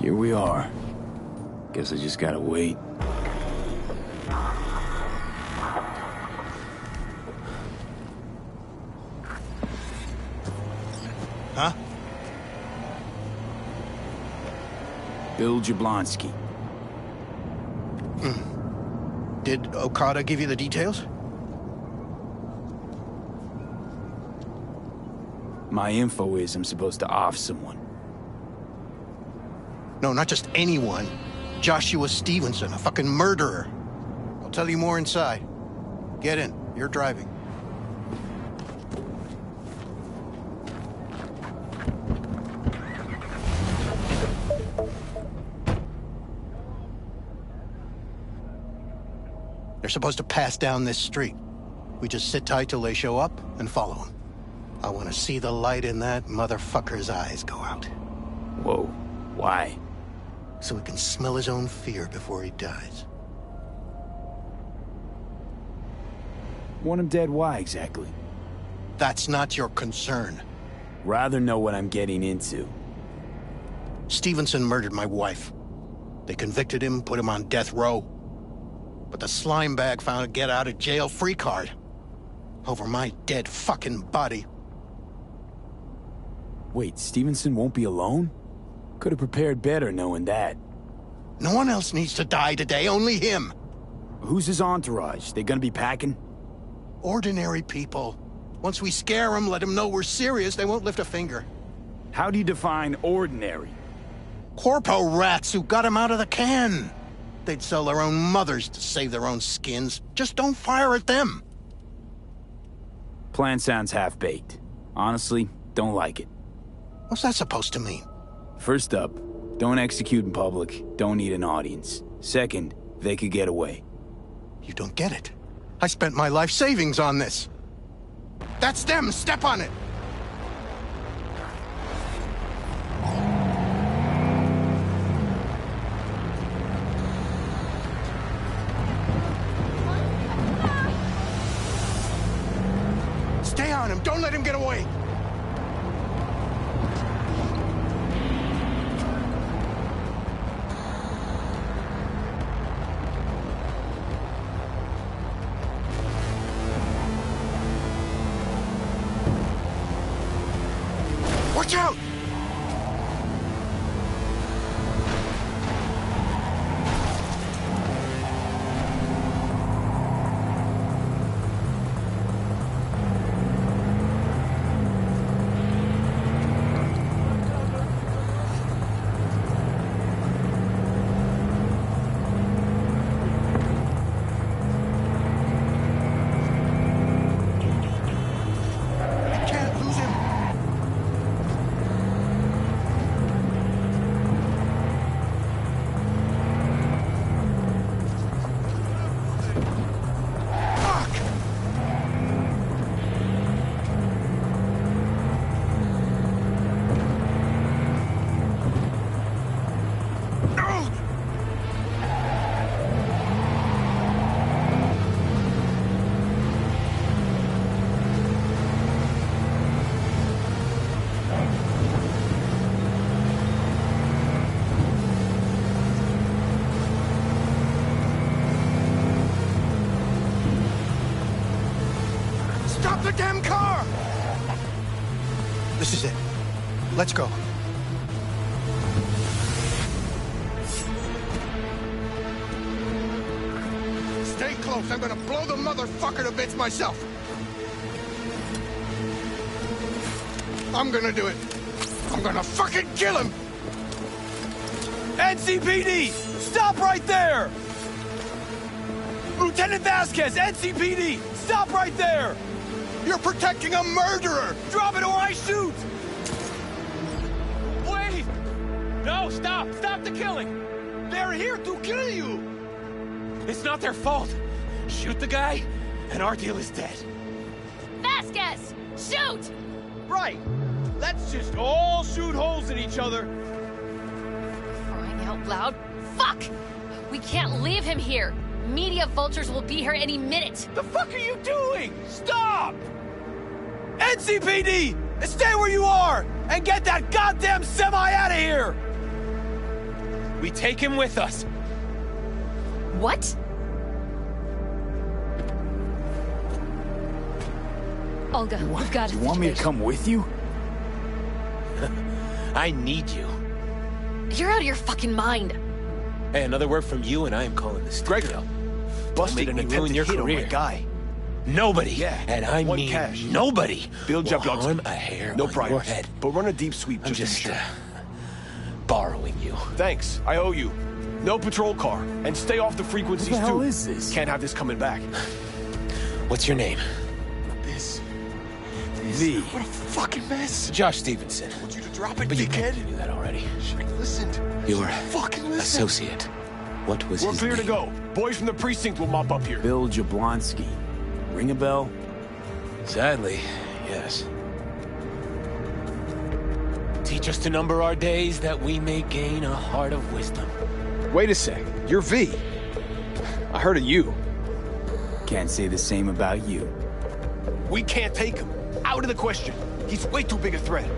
Here we are. Guess I just gotta wait. Huh? Bill Jablonski. Did Okada give you the details? My info is I'm supposed to off someone. No, not just anyone. Joshua Stevenson, a fucking murderer. I'll tell you more inside. Get in. You're driving. They're supposed to pass down this street. We just sit tight till they show up and follow them. I want to see the light in that motherfucker's eyes go out. Whoa. Why? So he can smell his own fear before he dies. Want him dead, why exactly? That's not your concern. Rather know what I'm getting into. Stevenson murdered my wife. They convicted him, put him on death row. But the slime bag found a get-out-of-jail-free card. Over my dead fucking body. Wait, Stevenson won't be alone? Could have prepared better knowing that. No one else needs to die today, only him. Who's his entourage? They gonna be packing? Ordinary people. Once we scare them, let them know we're serious, they won't lift a finger. How do you define ordinary? Corpo rats who got him out of the can. They'd sell their own mothers to save their own skins. Just don't fire at them. Plan sounds half-baked. Honestly, don't like it. What's that supposed to mean? First up, don't execute in public. Don't need an audience. Second, they could get away. You don't get it. I spent my life savings on this. That's them! Step on it! Stay on him! Don't let him get away! Watch out! Stop the damn car! This is it. Let's go. Stay close. I'm gonna blow the motherfucker to bits myself. I'm gonna do it. I'm gonna fucking kill him! NCPD! Stop right there! Lieutenant Vasquez, NCPD! Stop right there! You're protecting a murderer! Drop it or I shoot! Wait! No, stop! Stop the killing! They're here to kill you! It's not their fault. Shoot the guy, and our deal is dead. Vasquez! Shoot! Right! Let's just all shoot holes in each other. Crying out loud. Fuck! We can't leave him here. Media vultures will be here any minute. The fuck are you doing? Stop! NCPD! Stay where you are! And get that goddamn semi out of here! We take him with us. What? Olga, we've got a You want me to situation. come with you? I need you. You're out of your fucking mind. Hey, another word from you and I am calling this studio. Busted an ruin attempted your hit on career. my guy. Nobody, Yeah, and I one mean cash. nobody, Bill will Jablonski. harm a hair No on your priors, head. but run a deep sweep I'm just just to be sure. borrowing you. Thanks, I owe you. No patrol car, and stay off the frequencies What the hell too. is this? Can't have this coming back. What's your name? This. V. What a fucking mess. Josh Stevenson. I want you to drop it, But you dickhead. knew that already. Should've listened. Your Fucking listen. associate. What was We're his clear name? to go. Boys from the precinct will mop up here. Bill Jablonski. Ring a bell? Sadly, yes. Teach us to number our days that we may gain a heart of wisdom. Wait a sec. You're V. I heard of you. Can't say the same about you. We can't take him. Out of the question. He's way too big a threat.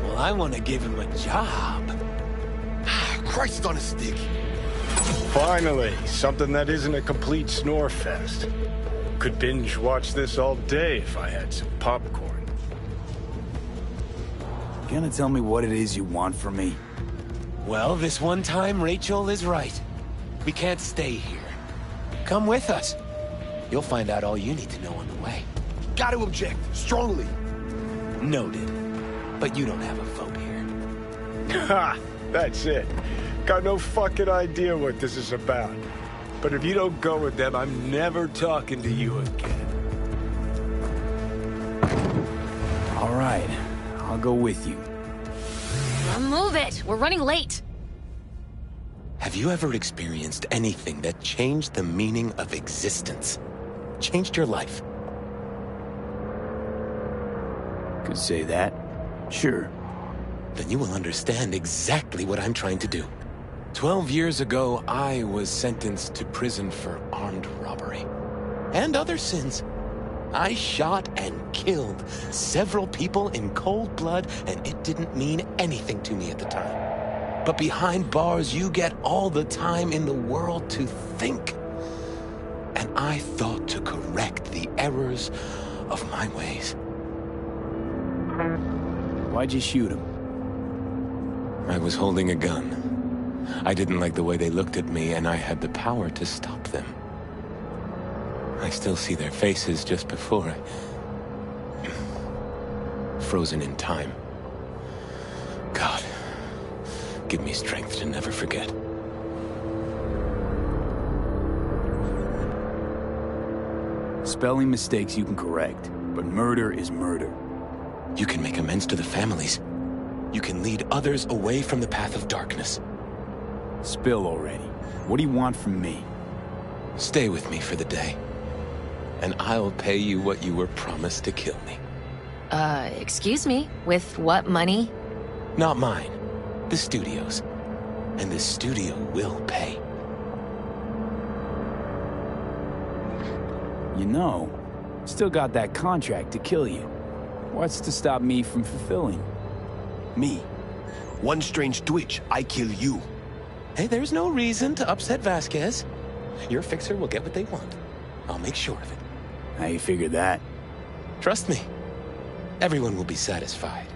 Well, I want to give him a job. Christ on a stick. Finally, something that isn't a complete snore fest. Could binge watch this all day if I had some popcorn. Gonna tell me what it is you want from me? Well, this one time, Rachel is right. We can't stay here. Come with us. You'll find out all you need to know on the way. Got to object, strongly. Noted. But you don't have a vote here. Ha! That's it. Got no fucking idea what this is about. But if you don't go with them, I'm never talking to you again. All right, I'll go with you. Move it! We're running late! Have you ever experienced anything that changed the meaning of existence? Changed your life? Could say that. Sure. Then you will understand exactly what I'm trying to do. 12 years ago, I was sentenced to prison for armed robbery. And other sins. I shot and killed several people in cold blood, and it didn't mean anything to me at the time. But behind bars, you get all the time in the world to think. And I thought to correct the errors of my ways. Why'd you shoot him? I was holding a gun. I didn't like the way they looked at me, and I had the power to stop them. I still see their faces just before frozen in time. God, give me strength to never forget. Spelling mistakes you can correct, but murder is murder. You can make amends to the families. You can lead others away from the path of darkness. Spill already. What do you want from me? Stay with me for the day, and I'll pay you what you were promised to kill me. Excuse me? With what money? Not mine. The studio's. And the studio will pay. You know, still got that contract to kill you. What's to stop me from fulfilling? Me. One strange twitch, I kill you. Hey, there's no reason to upset Vasquez. Your fixer will get what they want. I'll make sure of it. How you figure that? Trust me. Everyone will be satisfied.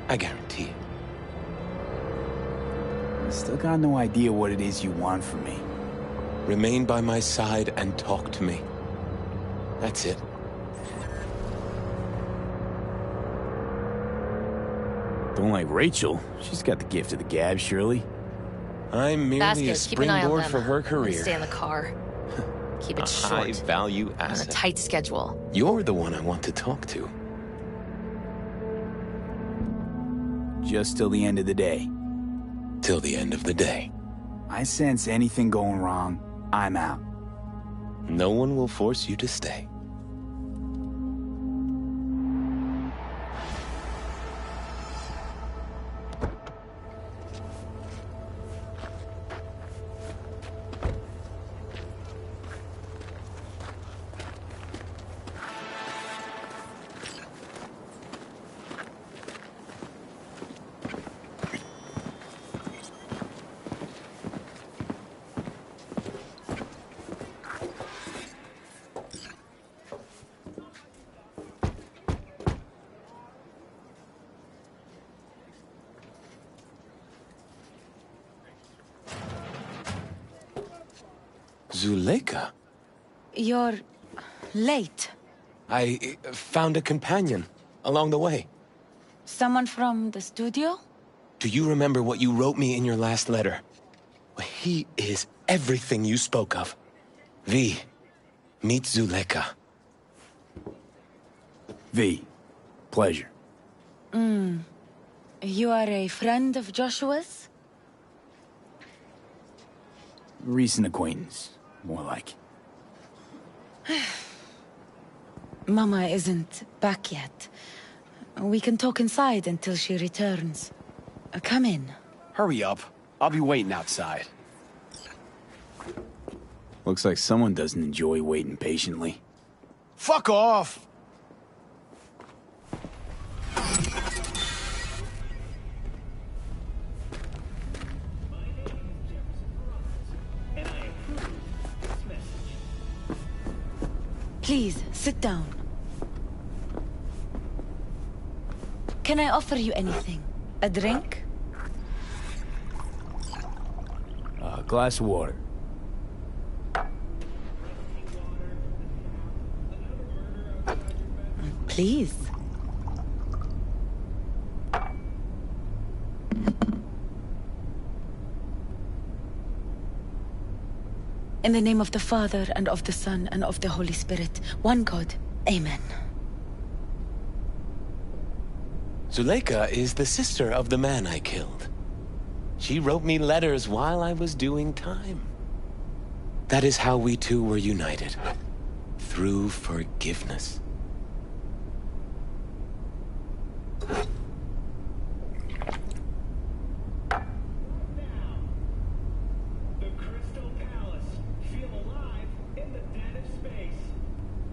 I guarantee it. Still got no idea what it is you want from me. Remain by my side and talk to me. That's it. Don't like Rachel. She's got the gift of the gab, surely. I'm merely a Vasquez, keep an eye on springboard them. for her I'm gonna career. stay in the car. Keep it A short. high-value On a asset. tight schedule. You're the one I want to talk to. Just till the end of the day. Till the end of the day. I sense anything going wrong, I'm out. No one will force you to stay. Zuleika? You're late. I found a companion along the way. Someone from the studio? Do you remember what you wrote me in your last letter? He is everything you spoke of. V, meet Zuleika. V, pleasure. You are a friend of Joshua's? Recent acquaintance, more like. Mama isn't back yet. We can talk inside until she returns. Come in. Hurry up. I'll be waiting outside. Looks like someone doesn't enjoy waiting patiently. Fuck off! Please, sit down. Can I offer you anything? A drink? Glass of water. Please. In the name of the Father, and of the Son, and of the Holy Spirit, one God. Amen. Zuleika is the sister of the man I killed. She wrote me letters while I was doing time. That is how we two were united. Through forgiveness.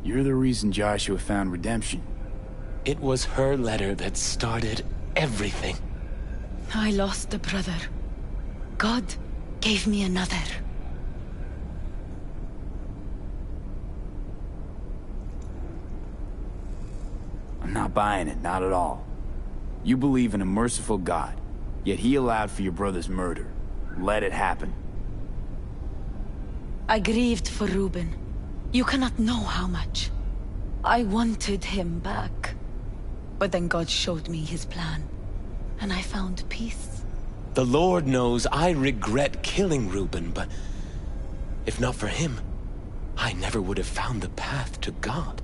You're the reason Joshua found redemption. It was her letter that started everything. I lost a brother. God gave me another. I'm not buying it, not at all. You believe in a merciful God, yet he allowed for your brother's murder. Let it happen. I grieved for Reuben. You cannot know how much. I wanted him back. But then God showed me his plan, and I found peace. The Lord knows I regret killing Reuben, but if not for him, I never would have found the path to God.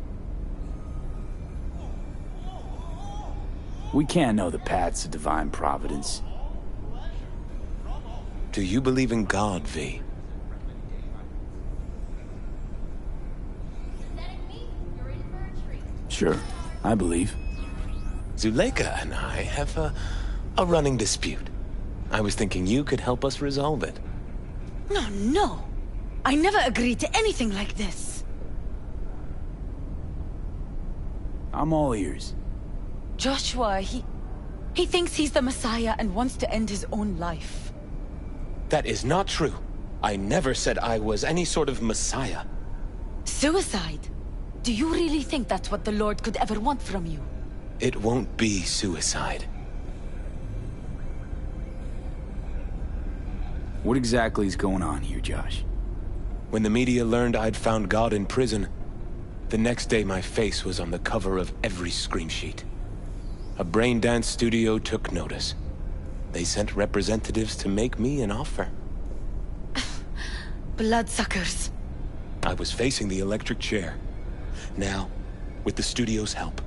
We can't know the paths of divine providence. Do you believe in God, V? Sure, I believe. Zuleika and I have a running dispute. I was thinking you could help us resolve it. No. I never agreed to anything like this. I'm all ears. Joshua, he thinks he's the Messiah and wants to end his own life. That is not true. I never said I was any sort of Messiah. Suicide? Do you really think that's what the Lord could ever want from you? It won't be suicide. What exactly is going on here, Josh? When the media learned I'd found God in prison, the next day my face was on the cover of every screen sheet. A brain dance studio took notice. They sent representatives to make me an offer. Bloodsuckers. I was facing the electric chair. Now, with the studio's help,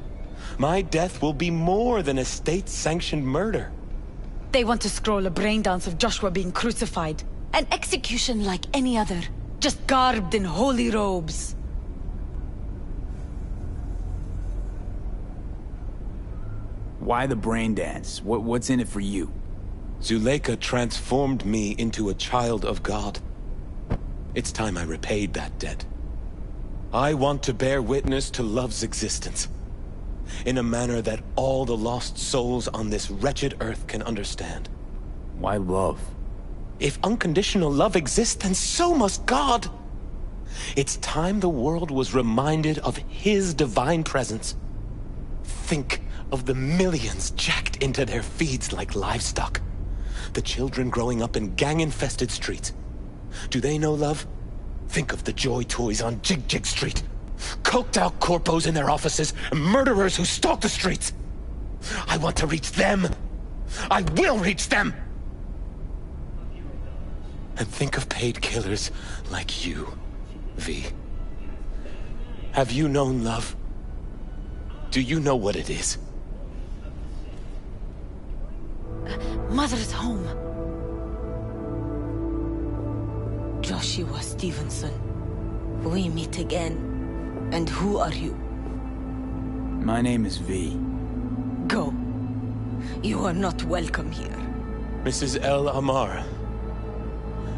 my death will be more than a state-sanctioned murder. They want to scroll a brain dance of Joshua being crucified. An execution like any other, just garbed in holy robes. Why the brain dance? What's in it for you? Zuleika transformed me into a child of God. It's time I repaid that debt. I want to bear witness to love's existence, in a manner that all the lost souls on this wretched earth can understand. Why love? If unconditional love exists, then so must God. It's time the world was reminded of His divine presence. Think of the millions jacked into their feeds like livestock. The children growing up in gang-infested streets. Do they know love? Think of the joy toys on Jig Jig Street. Coked-out corpos in their offices, and murderers who stalk the streets. I want to reach them. I will reach them! And think of paid killers like you, V. Have you known love? Do you know what it is? Mother's home. Joshua Stevenson. We meet again. And who are you? My name is V. Go. You are not welcome here. Mrs. El Amar,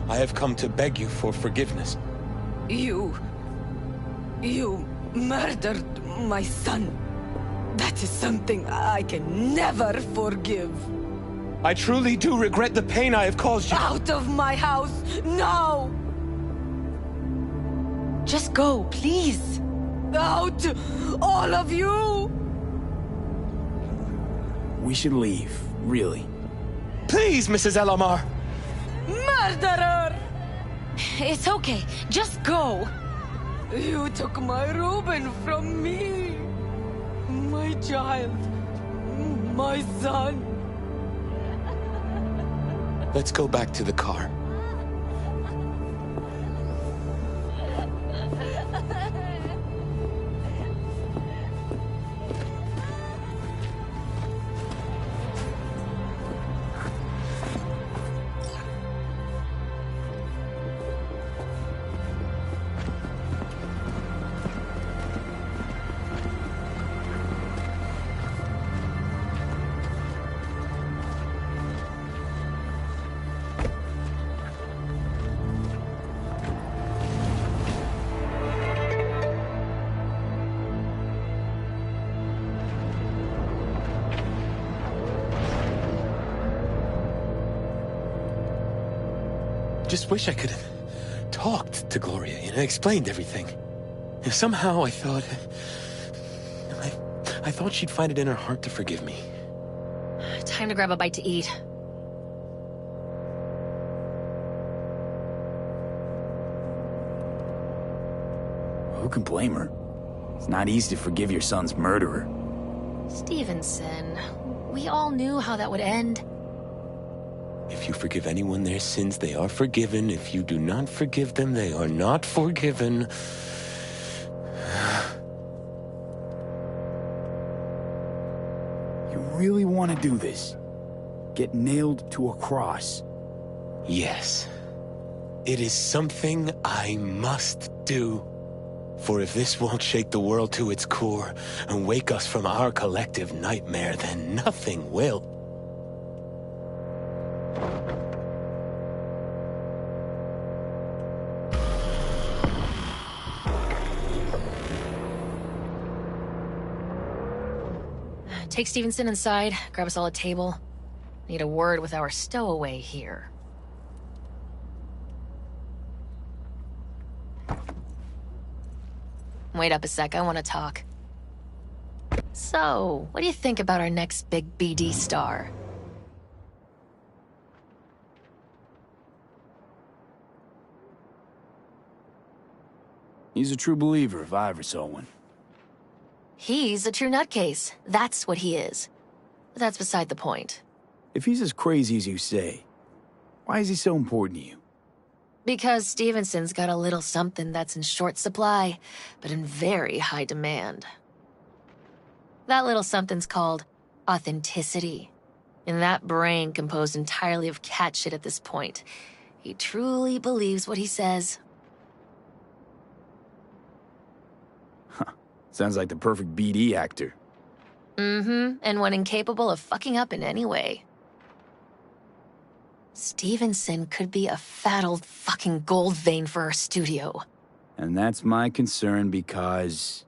I have come to beg you for forgiveness. You murdered my son. That is something I can never forgive. I truly do regret the pain I have caused you. Out of my house, now! Just go, please. Out, all of you! We should leave, really. Please, Mrs. El Amar! Murderer! It's okay. Just go. You took my Reuben from me. My child. My son. Let's go back to the car. Just wish I could have talked to Gloria, explained everything. Somehow I thought... I thought she'd find it in her heart to forgive me. Time to grab a bite to eat. Who can blame her? It's not easy to forgive your son's murderer. Stevenson, we all knew how that would end. If you forgive anyone their sins, they are forgiven. If you do not forgive them, they are not forgiven. You really want to do this? Get nailed to a cross? Yes. It is something I must do. For if this won't shake the world to its core and wake us from our collective nightmare, then nothing will. Take Stevenson inside, grab us all a table. Need a word with our stowaway here. Wait up a sec, I want to talk. So, what do you think about our next big BD star? He's a true believer, if I ever saw one. He's a true nutcase. That's what he is. But that's beside the point. If he's as crazy as you say, why is he so important to you? Because Stevenson's got a little something that's in short supply, but in very high demand. That little something's called authenticity. And that brain composed entirely of cat shit at this point. He truly believes what he says. Sounds like the perfect BD actor. Mm-hmm, and one incapable of fucking up in any way. Stevenson could be a fat old fucking gold vein for our studio. And that's my concern because...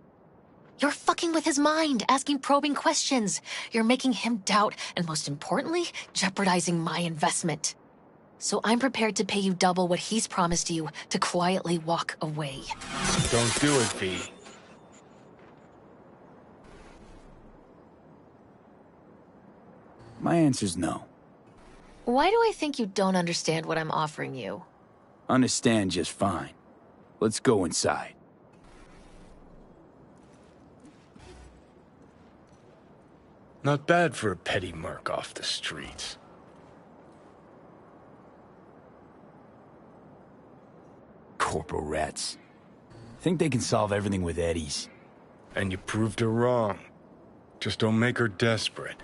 You're fucking with his mind, asking probing questions. You're making him doubt, and most importantly, jeopardizing my investment. So I'm prepared to pay you double what he's promised you to quietly walk away. Don't do it, V. My answer's no. Why do I think you don't understand what I'm offering you? Understand just fine. Let's go inside. Not bad for a petty merc off the streets. Corporal rats. Think they can solve everything with eddies. And you proved her wrong. Just don't make her desperate.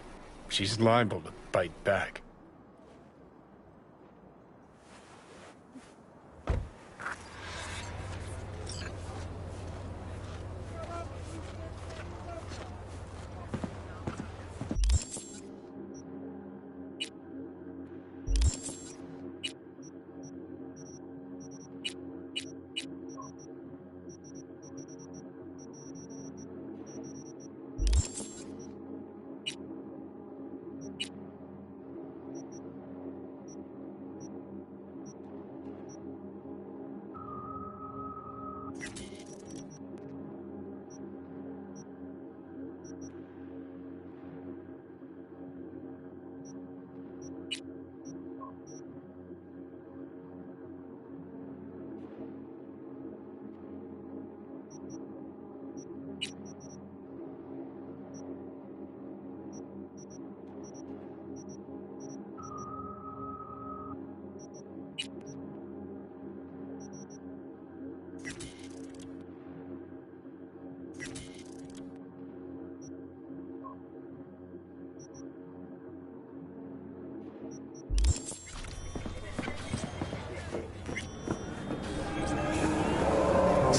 She's liable to bite back.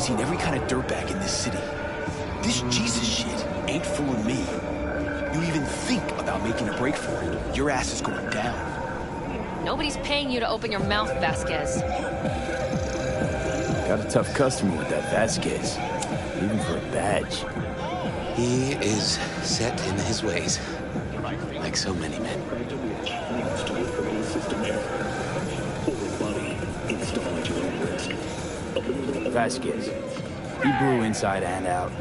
seen every kind of dirtbag in this city. This Jesus shit ain't fooling me. You even think about making a break for it, your ass is going down. Nobody's paying you to open your mouth, Vasquez. Got a tough customer with that Vasquez. Even for a badge. He is set in his ways, like so many men. Vasquez. He blew inside and out.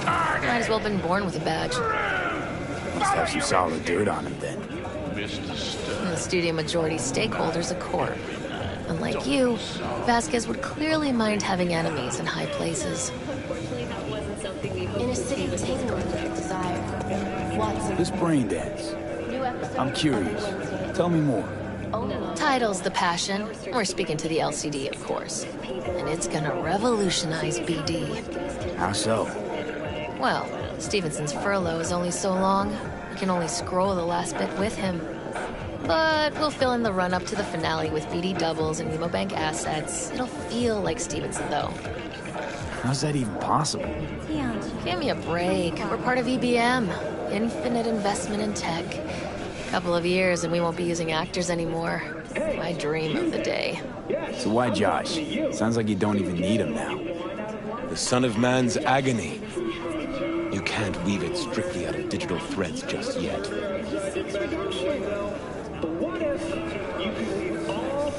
Might as well have been born with a badge. Must have some solid dirt on him then. And the studio majority stakeholder's a corp. Unlike you, Vasquez would clearly mind having enemies in high places. In a city with desire. This brain dance. I'm curious. Tell me more. Title's the passion. We're speaking to the LCD, of course. And it's gonna revolutionize BD. How so? Well, Stevenson's furlough is only so long. We can only scroll the last bit with him. But we'll fill in the run-up to the finale with BD doubles and Nemobank assets. It'll feel like Stevenson, though. How's that even possible? Give me a break. We're part of EBM. Infinite investment in tech. Couple of years and we won't be using actors anymore. I dream of the day. So why Josh? Sounds like you don't even need him now. The son of man's agony. You can't weave it strictly out of digital threads just yet.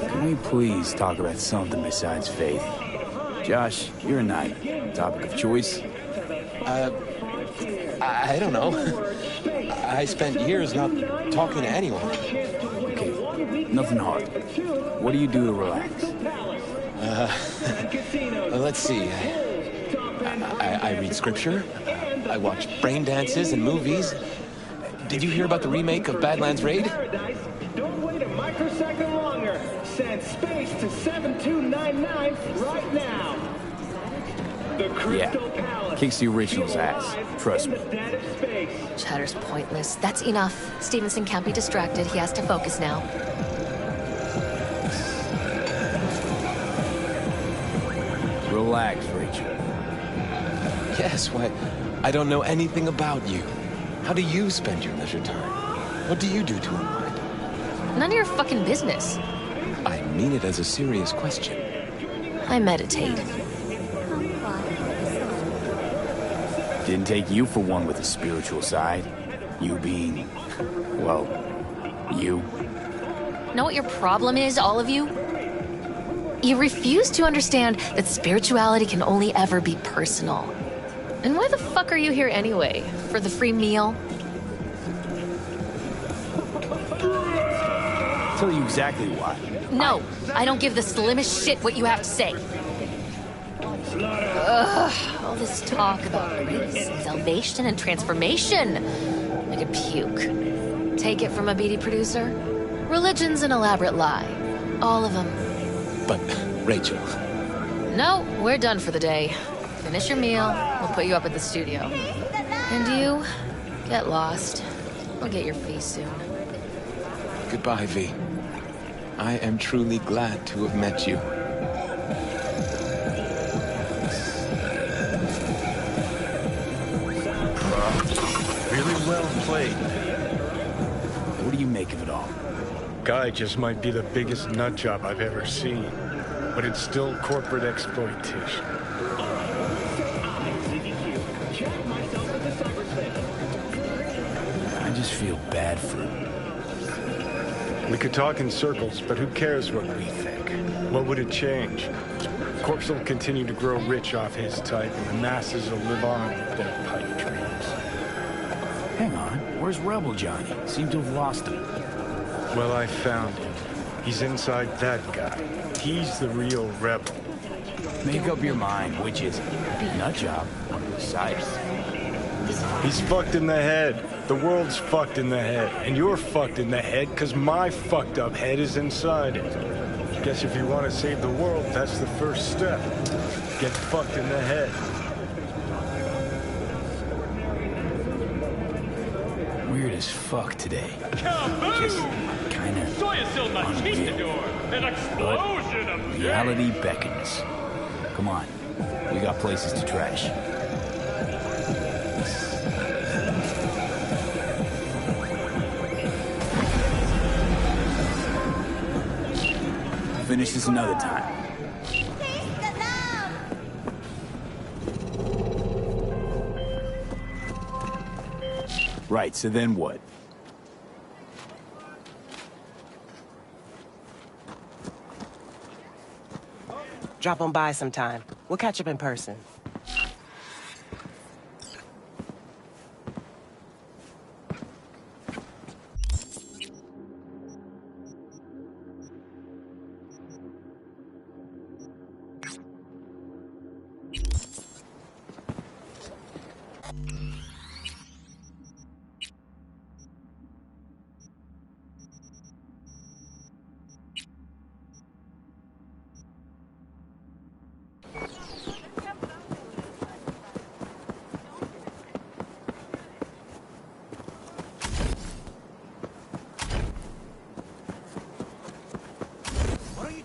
Can we please talk about something besides faith? Josh, you're a knight. Topic of choice? I don't know. I spent years not talking to anyone. Okay, nothing hard. What do you do to relax? Let's see. I read scripture. I watch brain dances and movies. Did you hear about the remake of Badlands Raid? Don't wait a microsecond longer. Send space to 7299 right now. The Crystal Palace. Kicks the original's ass. Trust me. Chatter's pointless. That's enough. Stevenson can't be distracted. He has to focus now. Relax, Rachel. Yes, why? I don't know anything about you. How do you spend your leisure time? What do you do to unwind? None of your fucking business. I mean it as a serious question. I meditate. Didn't take you for one with a spiritual side. You being, well, you. Know what your problem is, all of you? You refuse to understand that spirituality can only ever be personal. And why the fuck are you here anyway? For the free meal? Tell you exactly why. No, I don't give the slimmest shit what you have to say. Ugh, all this talk about grace and salvation and transformation. I could puke. Take it from a beady producer? Religion's an elaborate lie. All of them. But, Rachel... No, we're done for the day. Finish your meal, we'll put you up at the studio. And you, get lost. We'll get your fee soon. Goodbye, V. I am truly glad to have met you. Really well played. What do you make of it all? Guy just might be the biggest nut job I've ever seen, but it's still corporate exploitation. I just feel bad for him. We could talk in circles, but who cares what we think? What would it change? Corpse will continue to grow rich off his type, and the masses will live on with their pipe dreams. Hang on, where's Rebel Johnny? Seem to have lost him. Well, I found him. He's inside that guy. He's the real rebel. Make up your mind, which is it? Nut job or Cyrus? He's fucked in the head. The world's fucked in the head. And you're fucked in the head because my fucked up head is inside it. Guess if you want to save the world, that's the first step. Get fucked in the head. Weird as fuck today. Just kinda unreal. An explosion of Reality beckons. Come on. We got places to trash. Finish this another time. Right, so then what? Drop on by sometime. We'll catch up in person.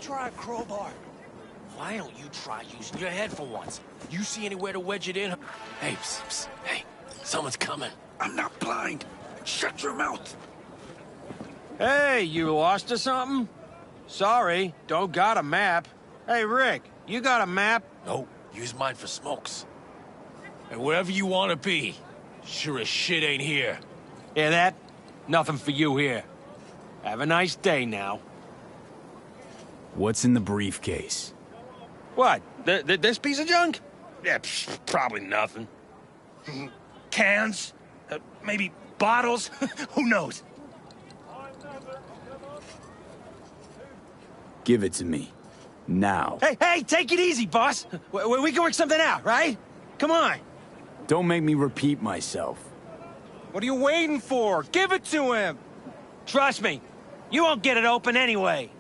Try a crowbar. Why don't you try using your head for once? You see anywhere to wedge it in? Hey, psst, psst. Hey, someone's coming. I'm not blind. Shut your mouth. Hey, you lost or something? Sorry, don't got a map. Hey, Rick, you got a map? Nope, use mine for smokes. And wherever you want to be, sure as shit ain't here. Hear that? Nothing for you here. Have a nice day now. What's in the briefcase? What? This piece of junk? Yeah, probably nothing. Cans? Maybe bottles? Who knows? Give it to me. Now. Hey, take it easy, boss. We can work something out, right? Come on. Don't make me repeat myself. What are you waiting for? Give it to him. Trust me, you won't get it open anyway.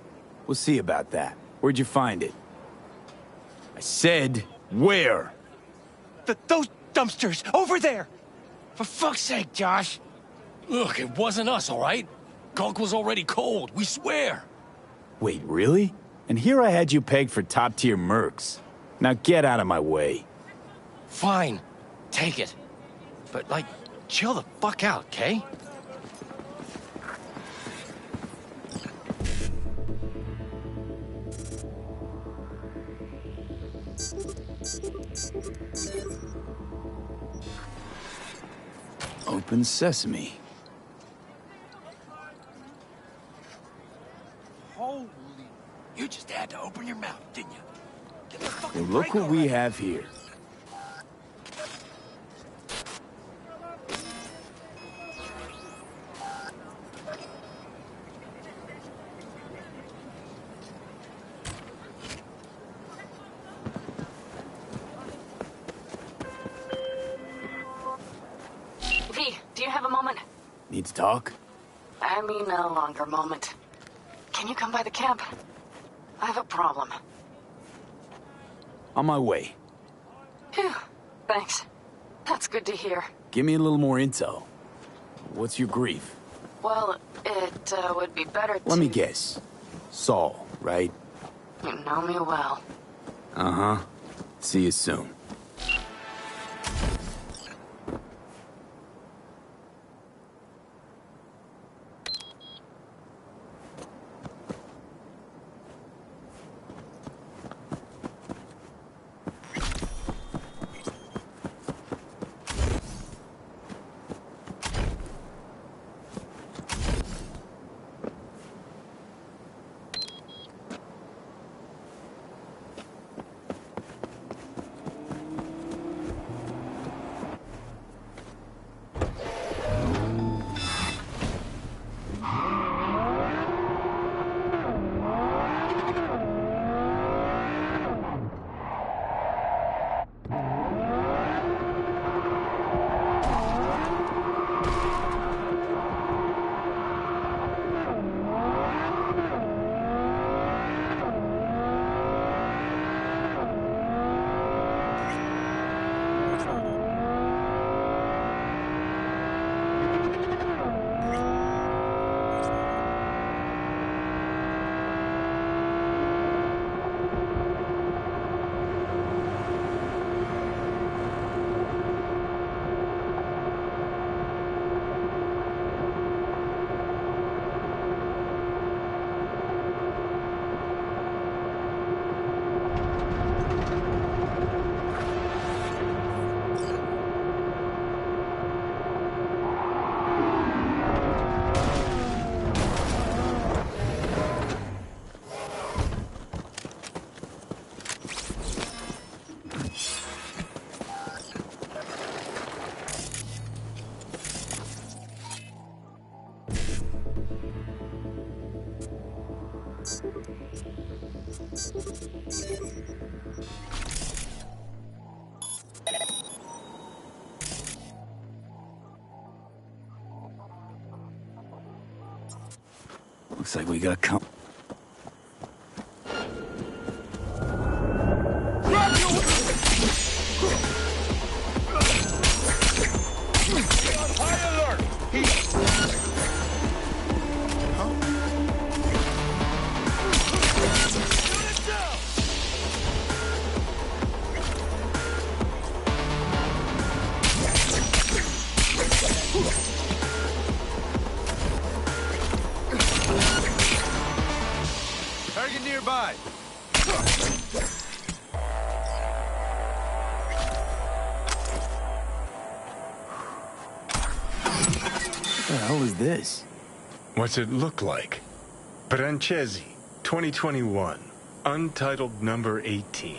We'll see about that. Where'd you find it? I said, where? Those dumpsters, over there! For fuck's sake, Josh! Look, it wasn't us, all right? Gunk was already cold, we swear! Wait, really? And here I had you pegged for top-tier mercs. Now get out of my way. Fine, take it. But, like, chill the fuck out, okay? Open sesame. Holy... You just had to open your mouth, didn't you? Get the fucking Well, look what we have here. Do you have a moment? Need to talk? I mean a longer moment. Can you come by the camp? I have a problem. On my way. Phew. Thanks. That's good to hear. Give me a little more intel. What's your grief? Well, it would be better to... Let me guess. Saul, right? You know me well. Uh-huh. See you soon. Looks like we got Target nearby. What the hell is this? What's it look like? Francesi, 2021. Untitled number 18.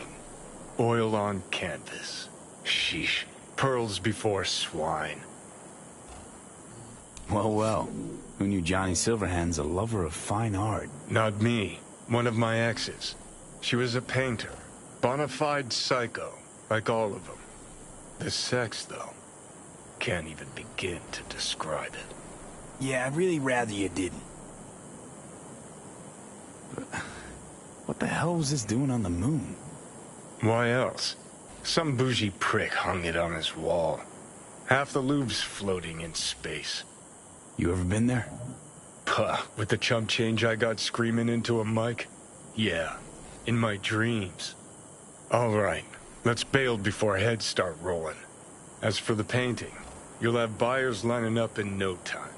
Oil on canvas. Sheesh. Pearls before swine. Well, well. Who knew Johnny Silverhand's a lover of fine art? Not me. One of my exes. She was a painter. Bonafide psycho, like all of them. The sex, though. Can't even begin to describe it. Yeah, I'd really rather you didn't. What the hell was this doing on the moon? Why else? Some bougie prick hung it on his wall. Half the Louvre's floating in space. You ever been there? Puh, with the chump change I got screaming into a mic? Yeah, in my dreams. All right, let's bail before heads start rolling. As for the painting, you'll have buyers lining up in no time.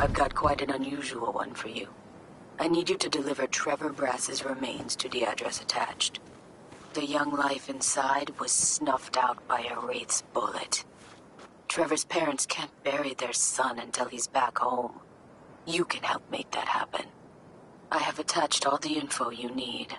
I've got quite an unusual one for you. I need you to deliver Trevor Brass's remains to the address attached. The young life inside was snuffed out by a Wraith's bullet. Trevor's parents can't bury their son until he's back home. You can help make that happen. I have attached all the info you need.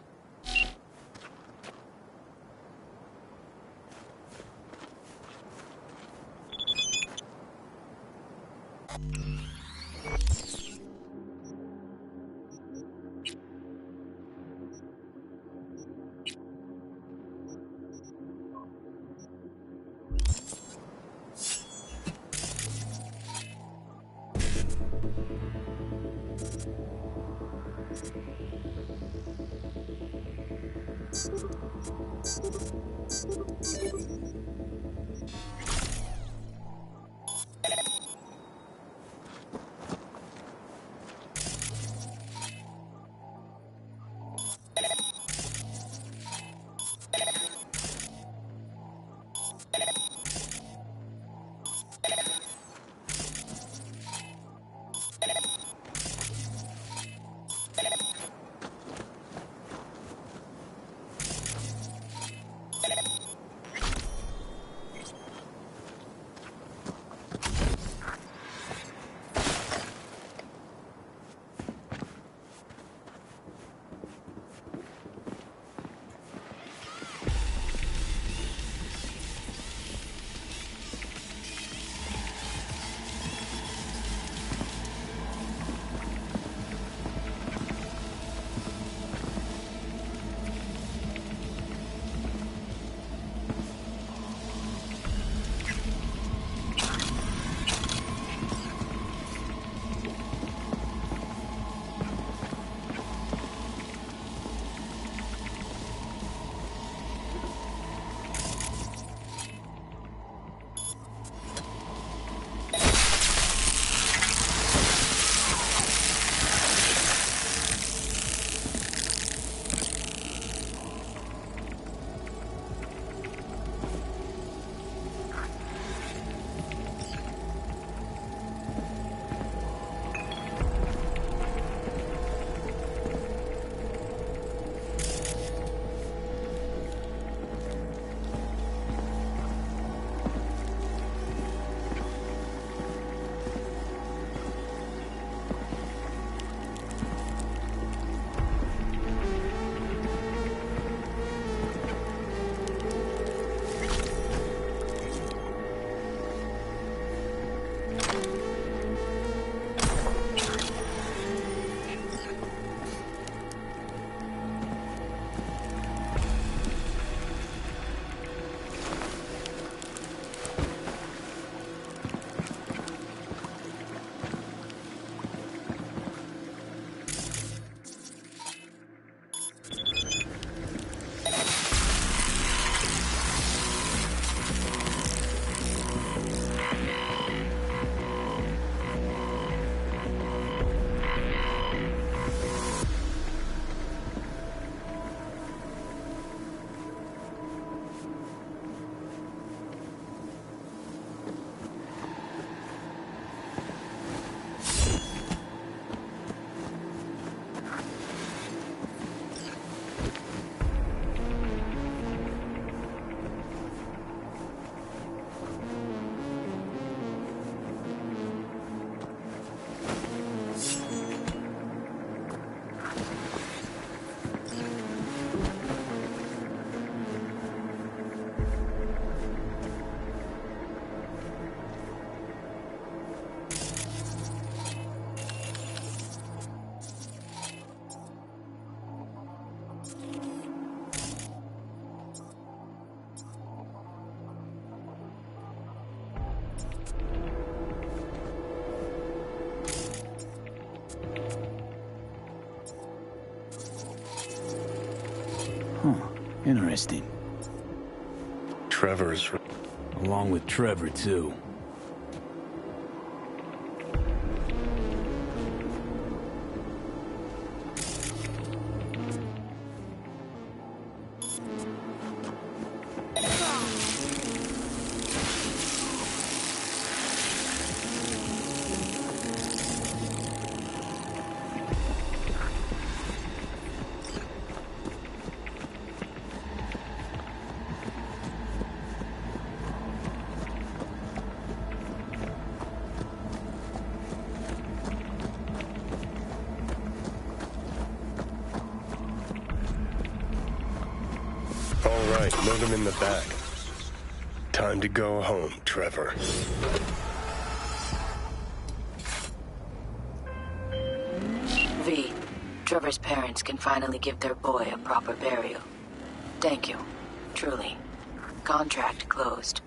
Interesting. Trevor's... Along with Trevor, too. All right, load him in the back. Time to go home, Trevor. V, Trevor's parents can finally give their boy a proper burial. Thank you. Truly. Contract closed.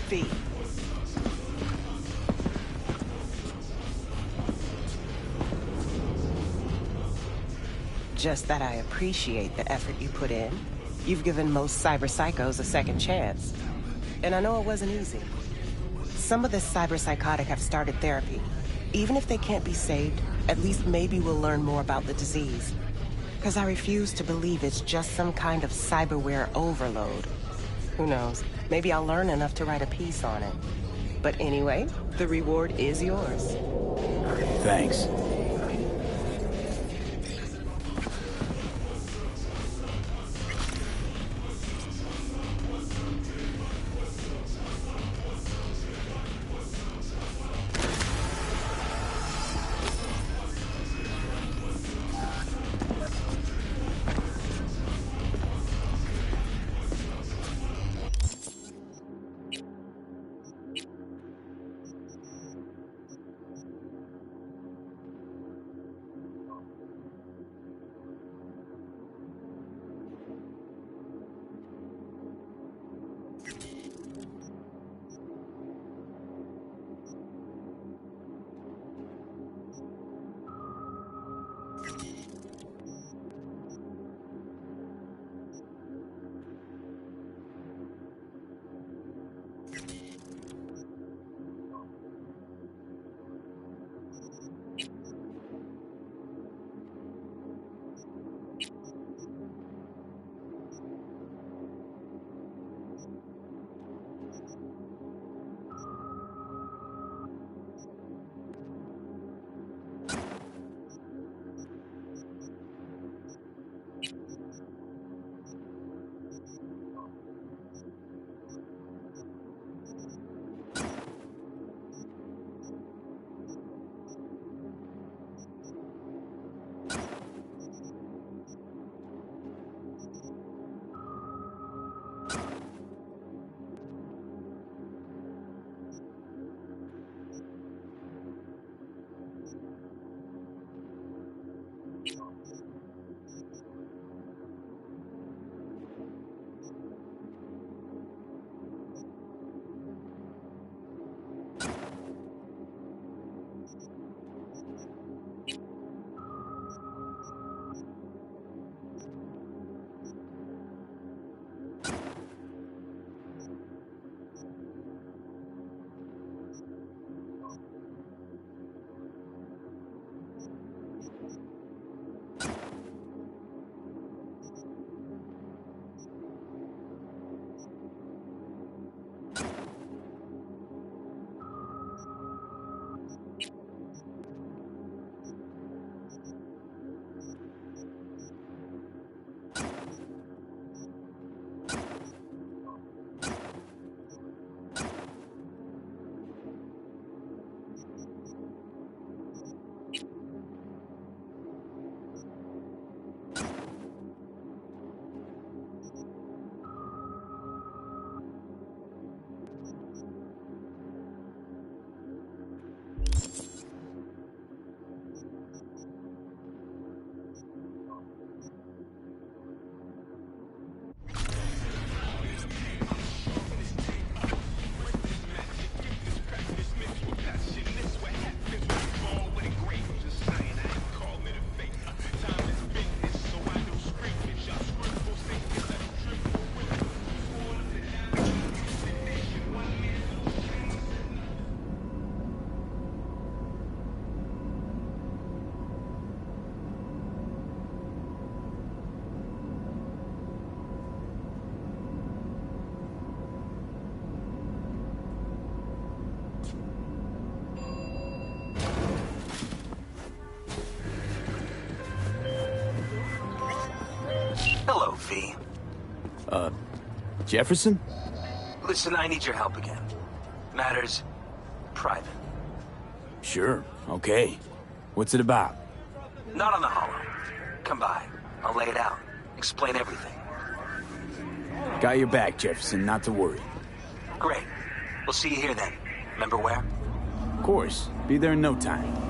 V. Just that I appreciate the effort you put in. You've given most cyber psychos a second chance. And I know it wasn't easy. Some of the cyber psychotic have started therapy. Even if they can't be saved, at least maybe we'll learn more about the disease. Because I refuse to believe it's just some kind of cyberware overload. Who knows? Maybe I'll learn enough to write a piece on it. But anyway, the reward is yours. Thanks. Hello, V. Jefferson? Listen, I need your help again. Matters private. Sure, okay. What's it about? Not on the hollow. Come by. I'll lay it out. Explain everything. Got your back, Jefferson, not to worry. Great. We'll see you here then. Remember where? Of course. Be there in no time.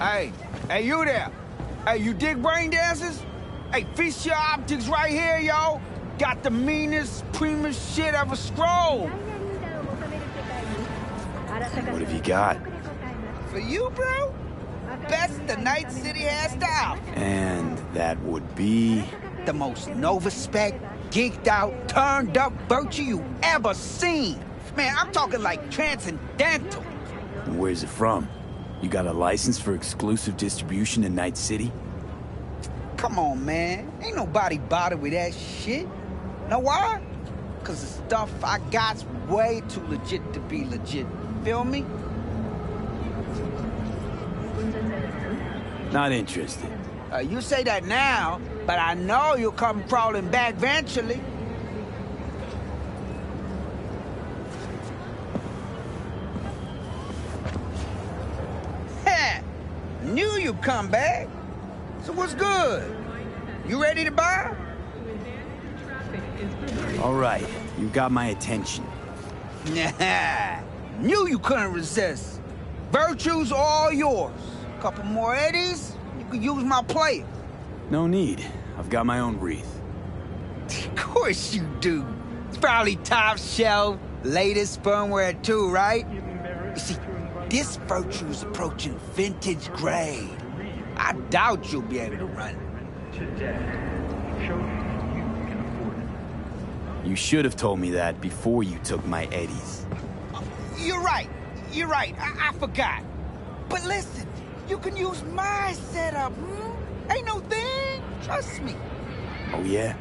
Hey, you there? Hey, you dig brain dances? Hey, feast your optics right here, yo. Got the meanest, primest shit ever scrolled. What have you got? For you, bro? Best the Night City has to offer. And that would be... The most Nova-spec, geeked out, turned up virtue you ever seen. Man, I'm talking like transcendental. Where's it from? You got a license for exclusive distribution in Night City? Come on, man. Ain't nobody bothered with that shit. Know why? Cause the stuff I got's way too legit to be legit. Feel me? Not interested. You say that now, but I know you'll come crawling back eventually. Heh! Knew you'd come back. So what's good? You ready to buy? All right, you got my attention. Knew you couldn't resist. Virtue's all yours. Couple more eddies, you could use my plate. No need. I've got my own wreath. Of course you do. It's probably top shelf, latest firmware too, right? You see, this Virtue's approaching vintage grade. I doubt you'll be able to run it. You should have told me that before you took my eddies. You're right. I forgot. But listen, you can use my setup, Ain't no thing. Trust me. Oh yeah?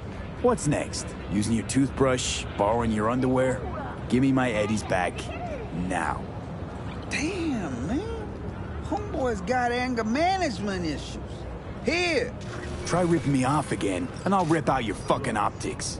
What's next? Using your toothbrush? Borrowing your underwear? Give me my eddies back now. Damn, man. Homeboy's got anger management issues. Here. Try ripping me off again, and I'll rip out your fucking optics.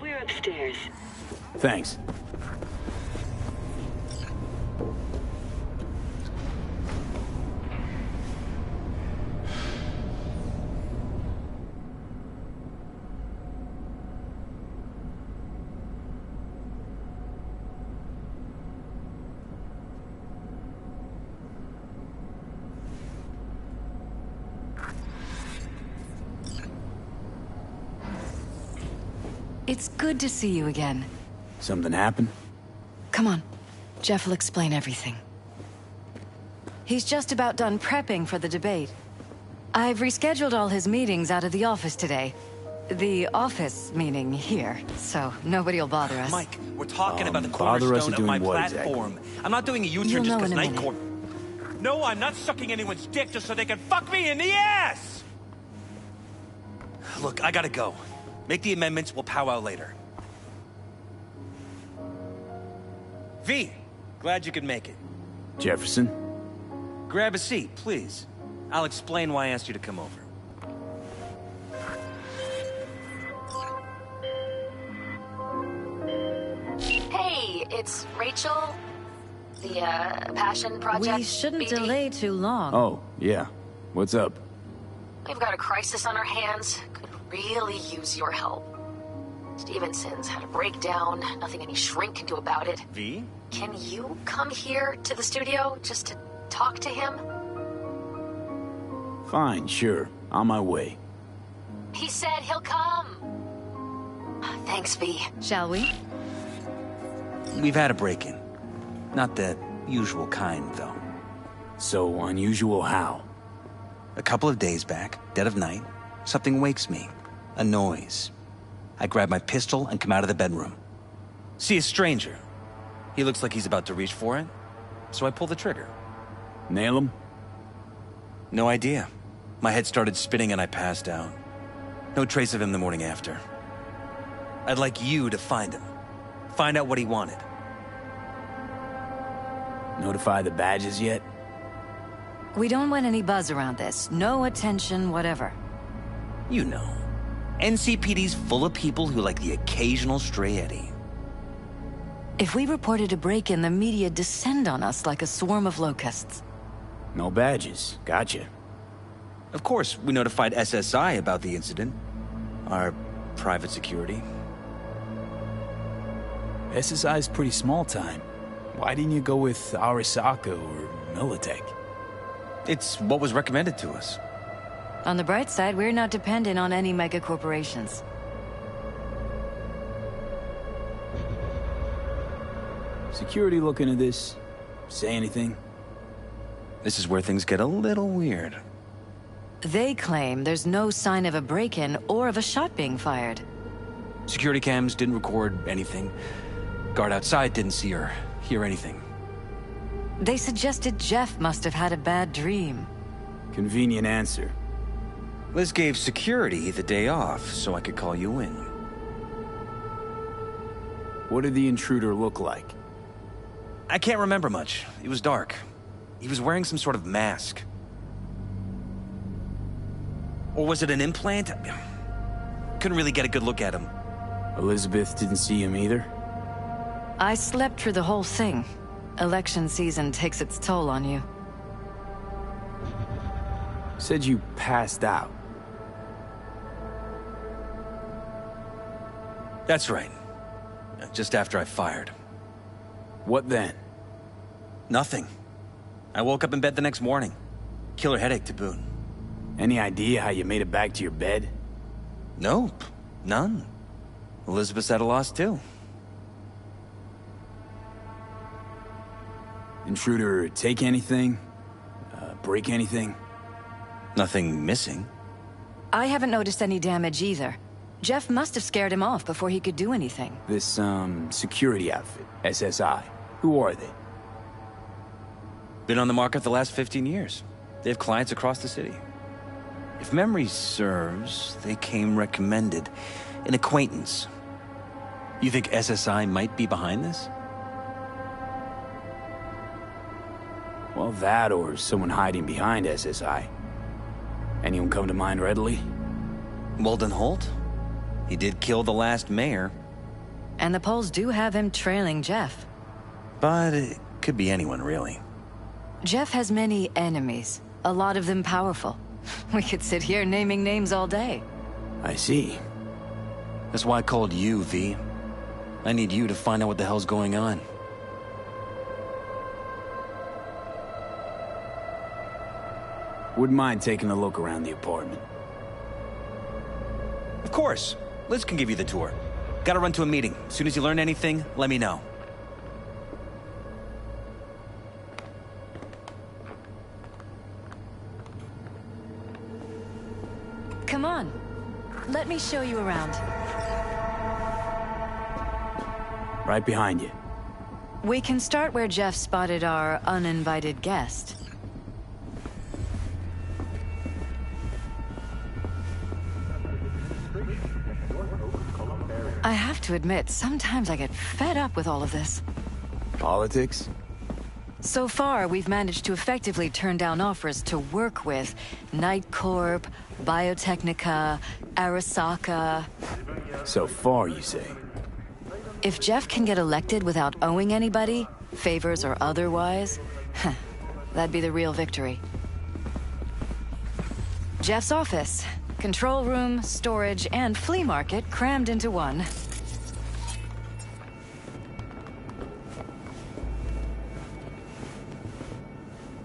We're upstairs. Thanks. It's good to see you again. Something happened? Come on. Jeff will explain everything. He's just about done prepping for the debate. I've rescheduled all his meetings out of the office today. The office meaning here, so nobody will bother us. Mike, we're talking about the bother us cornerstone of doing my what platform. exactly? I'm not doing a U-turn You'll just know because in a Night minute. Court... No, I'm not sucking anyone's dick just so they can fuck me in the ass! Look, I gotta go. Make the amendments, we'll powwow later. V, glad you could make it. Jefferson? Grab a seat, please. I'll explain why I asked you to come over. Hey, it's Rachel. The, Passion Project. We shouldn't BD. delay too long. Oh, yeah. What's up? We've got a crisis on our hands. Could really use your help. Stevenson's had a breakdown. Nothing any shrink can do about it. V? Can you come here to the studio just to talk to him? Fine, sure. On my way. He said he'll come. Thanks, V. Shall we? We've had a break-in. Not the usual kind, though. So unusual how? A couple of days back, dead of night, something wakes me. A noise. I grab my pistol and come out of the bedroom. See a stranger. He looks like he's about to reach for it, so I pull the trigger. Nail him? No idea. My head started spinning and I passed out. No trace of him the morning after. I'd like you to find him. Find out what he wanted. Notify the badges yet? We don't want any buzz around this. No attention, whatever. You know. NCPD's full of people who like the occasional stray eddy. If we reported a break-in, the media descend on us like a swarm of locusts. No badges. Gotcha. Of course, we notified SSI about the incident. Our private security. SSI's pretty small time. Why didn't you go with Arasaka or Militech? It's what was recommended to us. On the bright side, we're not dependent on any mega corporations. Security looking at this? Say anything? This is where things get a little weird. They claim there's no sign of a break-in or of a shot being fired. Security cams didn't record anything. Guard outside didn't see or hear anything. They suggested Jeff must have had a bad dream. Convenient answer. Liz gave security the day off so I could call you in. What did the intruder look like? I can't remember much. It was dark. He was wearing some sort of mask. Or was it an implant? Couldn't really get a good look at him. Elizabeth didn't see him either? I slept through the whole thing. Election season takes its toll on you. Said you passed out. That's right. Just after I fired. What then? Nothing. I woke up in bed the next morning. Killer headache to boot. Any idea how you made it back to your bed? Nope. None. Elizabeth's at a loss too. Intruder take anything? Break anything? Nothing missing. I haven't noticed any damage either. Jeff must have scared him off before he could do anything. This, security outfit, SSI. Who are they? Been on the market the last 15 years. They have clients across the city. If memory serves, they came recommended. An acquaintance. You think SSI might be behind this? Well, that or someone hiding behind SSI. Anyone come to mind readily? Walden Holt? He did kill the last mayor. And the polls do have him trailing Jeff. But it could be anyone, really. Jeff has many enemies, a lot of them powerful. We could sit here naming names all day. I see. That's why I called you, V. I need you to find out what the hell's going on. Wouldn't mind taking a look around the apartment. Of course. Liz can give you the tour. Gotta run to a meeting. As soon as you learn anything, let me know. Come on. Let me show you around. Right behind you. We can start where Jeff spotted our uninvited guest. I have to admit, sometimes I get fed up with all of this. Politics? So far, we've managed to effectively turn down offers to work with Night Corp, Biotechnica, Arasaka. So far, you say? If Jeff can get elected without owing anybody, favors or otherwise, that'd be the real victory. Jeff's office. Control room, storage, and flea market crammed into one.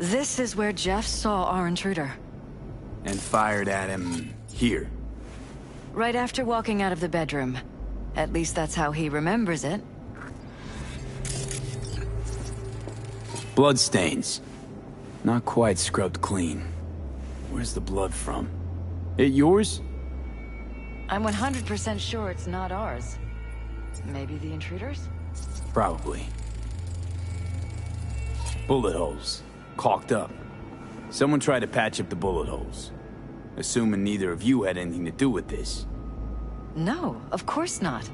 This is where Jeff saw our intruder. And fired at him here. Right after walking out of the bedroom. At least that's how he remembers it. Bloodstains. Not quite scrubbed clean. Where's the blood from? It yours? I'm 100% sure it's not ours. Maybe the intruder's? Probably. Bullet holes. Caulked up. Someone tried to patch up the bullet holes. Assuming neither of you had anything to do with this. No, of course not.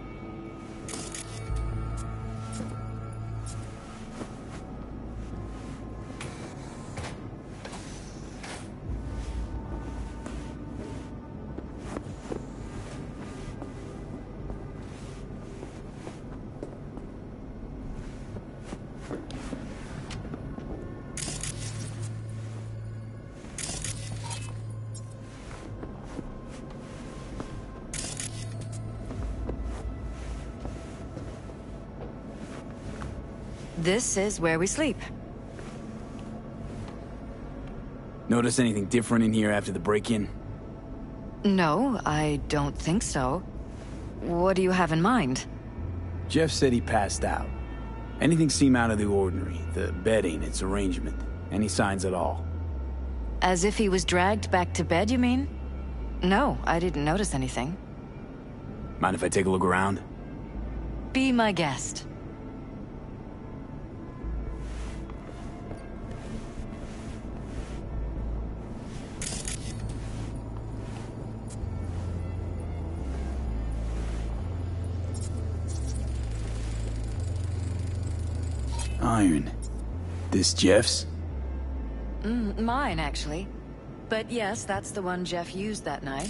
This is where we sleep. Notice anything different in here after the break-in? No, I don't think so. What do you have in mind? Jeff said he passed out. Anything seem out of the ordinary? The bedding, its arrangement? Any signs at all? As if he was dragged back to bed, you mean? No, I didn't notice anything. Mind if I take a look around? Be my guest. Iron. This Jeff's? Mine, actually. But yes, that's the one Jeff used that night.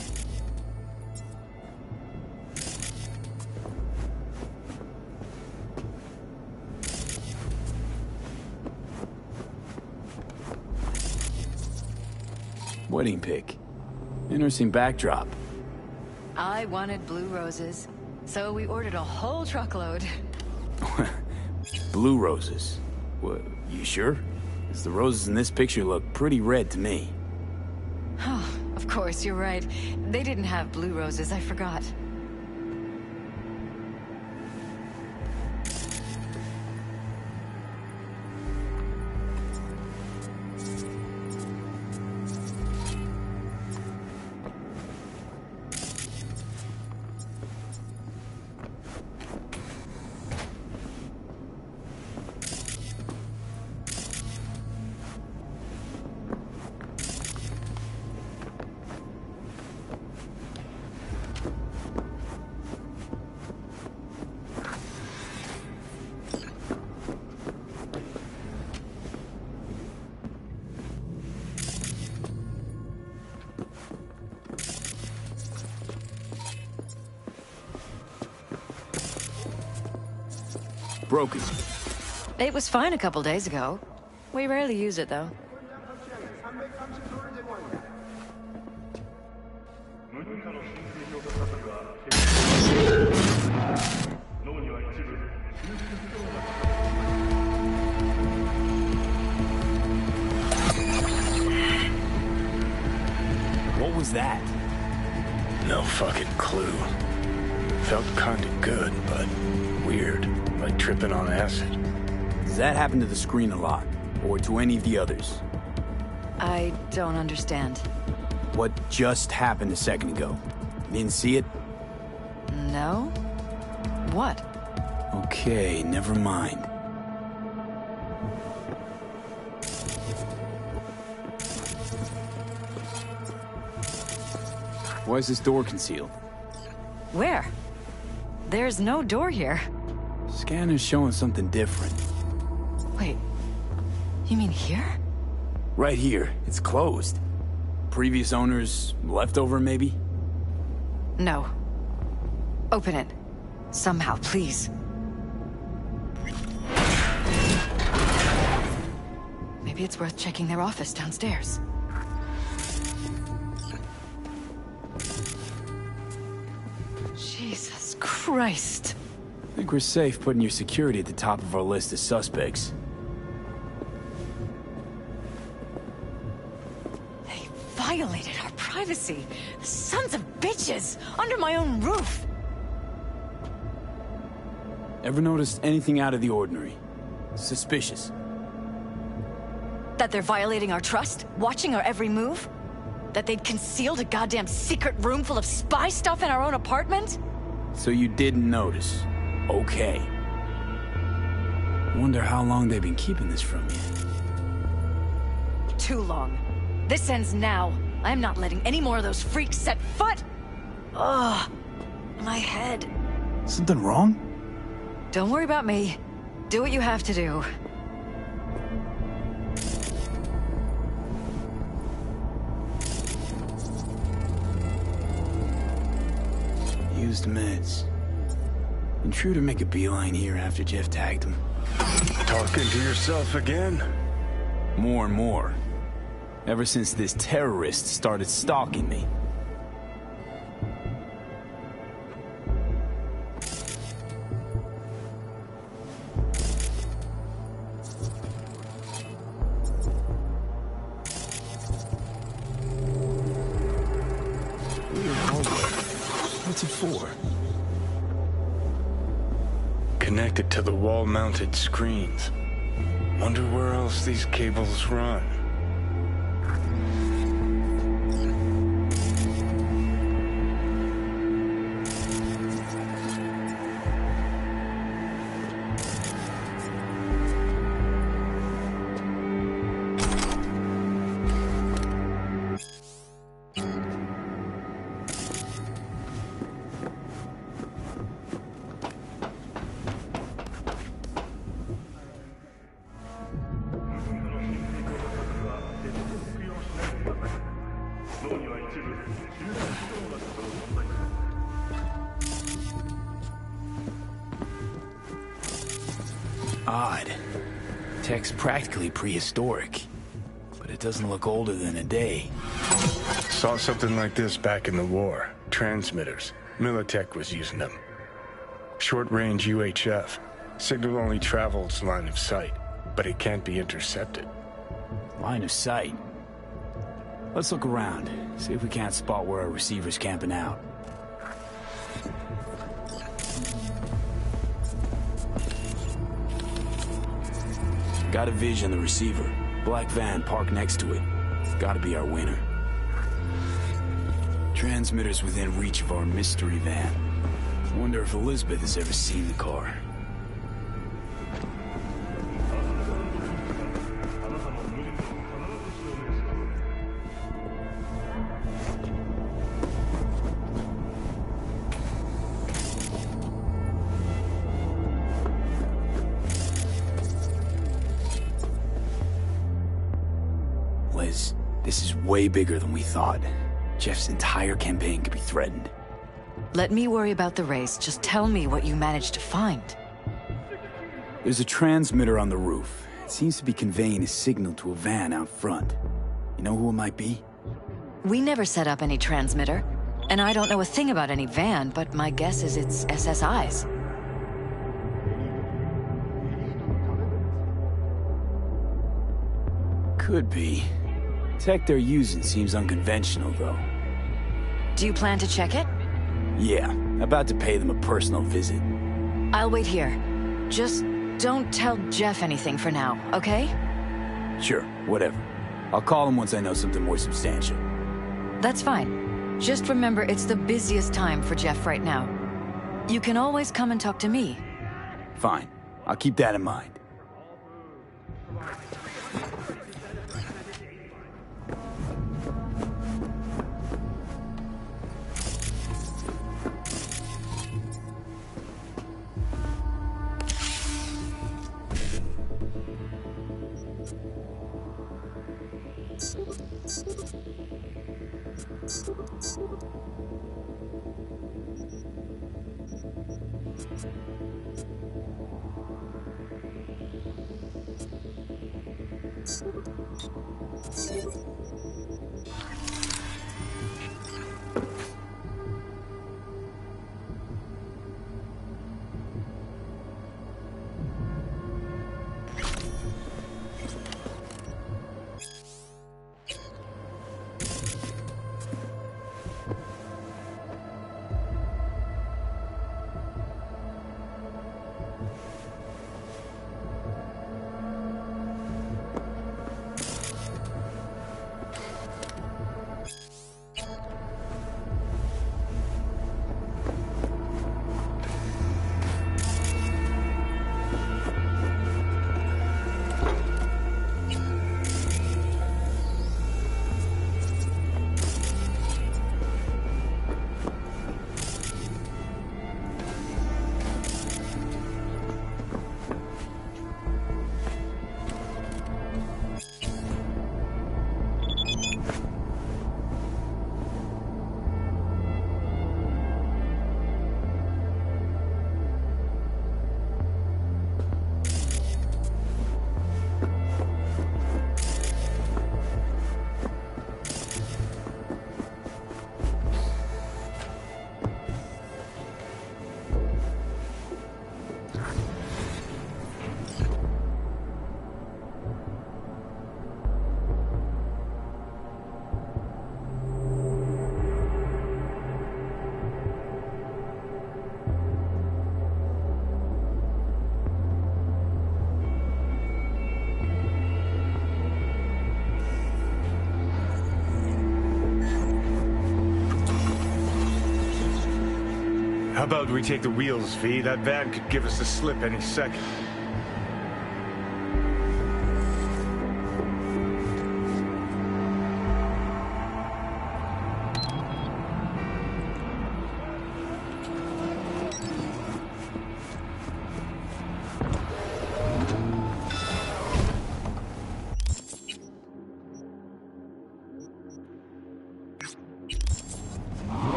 Wedding pic. Interesting backdrop. I wanted blue roses, so we ordered a whole truckload. Blue roses. What, you sure? Because the roses in this picture look pretty red to me. Oh, of course, you're right. They didn't have blue roses, I forgot. Broken. It was fine a couple days ago. We rarely use it, though. What was that? No fucking clue. Felt kinda good, but weird. Like tripping on acid. Does that happen to the screen a lot? Or to any of the others? I don't understand. What just happened a second ago? You didn't see it? No? What? Okay, never mind. Why is this door concealed? Where? There's no door here. Scanner's showing something different. Wait, you mean here? Right here. It's closed. Previous owners leftover, maybe? No. Open it. Somehow, please. Maybe it's worth checking their office downstairs. Jesus Christ. I think we're safe putting your security at the top of our list of suspects. violated our privacy. Sons of bitches! Under my own roof! Ever noticed anything out of the ordinary? Suspicious? That they're violating our trust? Watching our every move? That they'd concealed a goddamn secret room full of spy stuff in our own apartment? So you didn't notice. Okay. Wonder how long they've been keeping this from you. Too long. This ends now. I'm not letting any more of those freaks set foot! Ugh. My head. Something wrong? Don't worry about me. Do what you have to do. Used meds. Intruder make a beeline here after Jeff tagged him. Talking to yourself again? More and more. Ever since this terrorist started stalking me. What's it for? Connected to the wall-mounted screens. Wonder where else these cables run. Odd. Tech's practically prehistoric, but it doesn't look older than a day. Saw something like this back in the war. Transmitters. Militech was using them. Short-range UHF. Signal only travels line of sight, but it can't be intercepted. Line of sight? Let's look around, see if we can't spot where our receiver's camping out. Got a vision of the receiver. Black van parked next to it. Gotta be our winner. Transmitter's within reach of our mystery van. Wonder if Elizabeth has ever seen the car. Liz, this is way bigger than we thought. Jeff's entire campaign could be threatened. Let me worry about the race. Just tell me what you managed to find. There's a transmitter on the roof. It seems to be conveying a signal to a van out front. You know who it might be? We never set up any transmitter. And I don't know a thing about any van, but my guess is it's SSI's. Could be. Tech they're using seems unconventional, though. Do you plan to check it? Yeah, about to pay them a personal visit. I'll wait here. Just don't tell Jeff anything for now, okay? Sure, whatever. I'll call him once I know something more substantial. That's fine. Just remember it's the busiest time for Jeff right now. You can always come and talk to me. Fine. I'll keep that in mind. about we take the wheels, V? That van could give us the slip any second.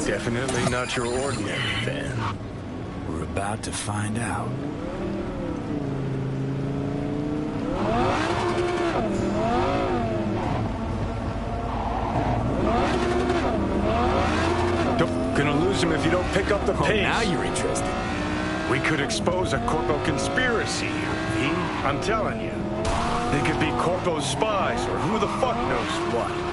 Definitely not your ordinary van. We're about to find out. Gonna lose him if you don't pick up the pace. Now you're interested. We could expose a corpo conspiracy here, V. I'm telling you. They could be corpo spies or who the fuck knows what.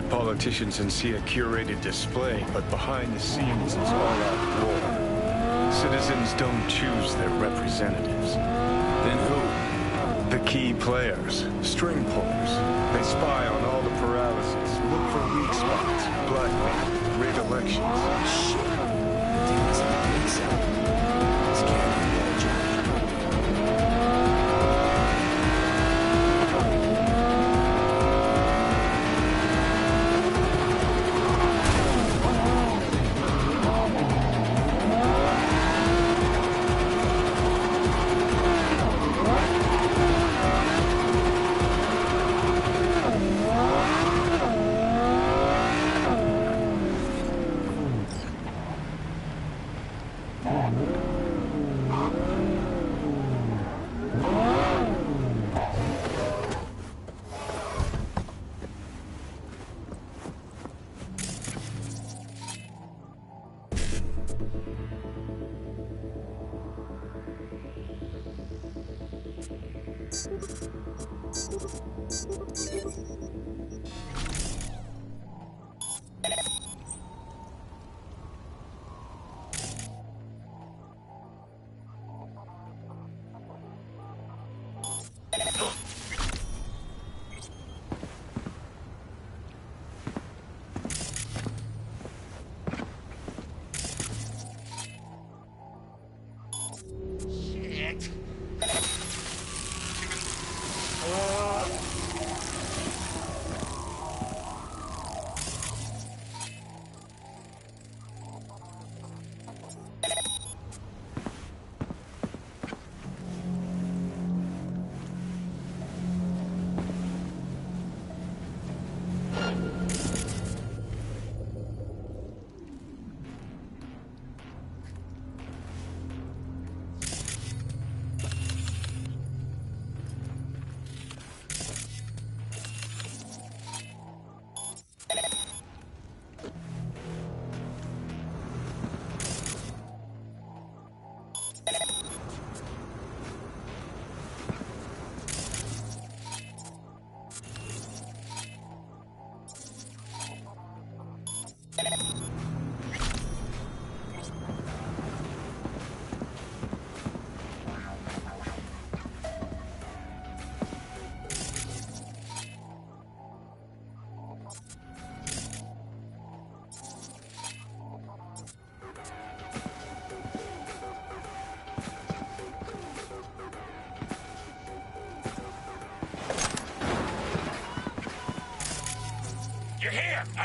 Politicians and see a curated display, but behind the scenes it's all-out war. Citizens don't choose their representatives. Then who? The key players, string pullers. They spy on all the paralysis, look for weak spots, blackmail, rig elections. Shit. Take us in the police cell. It's carrying the old Johnny.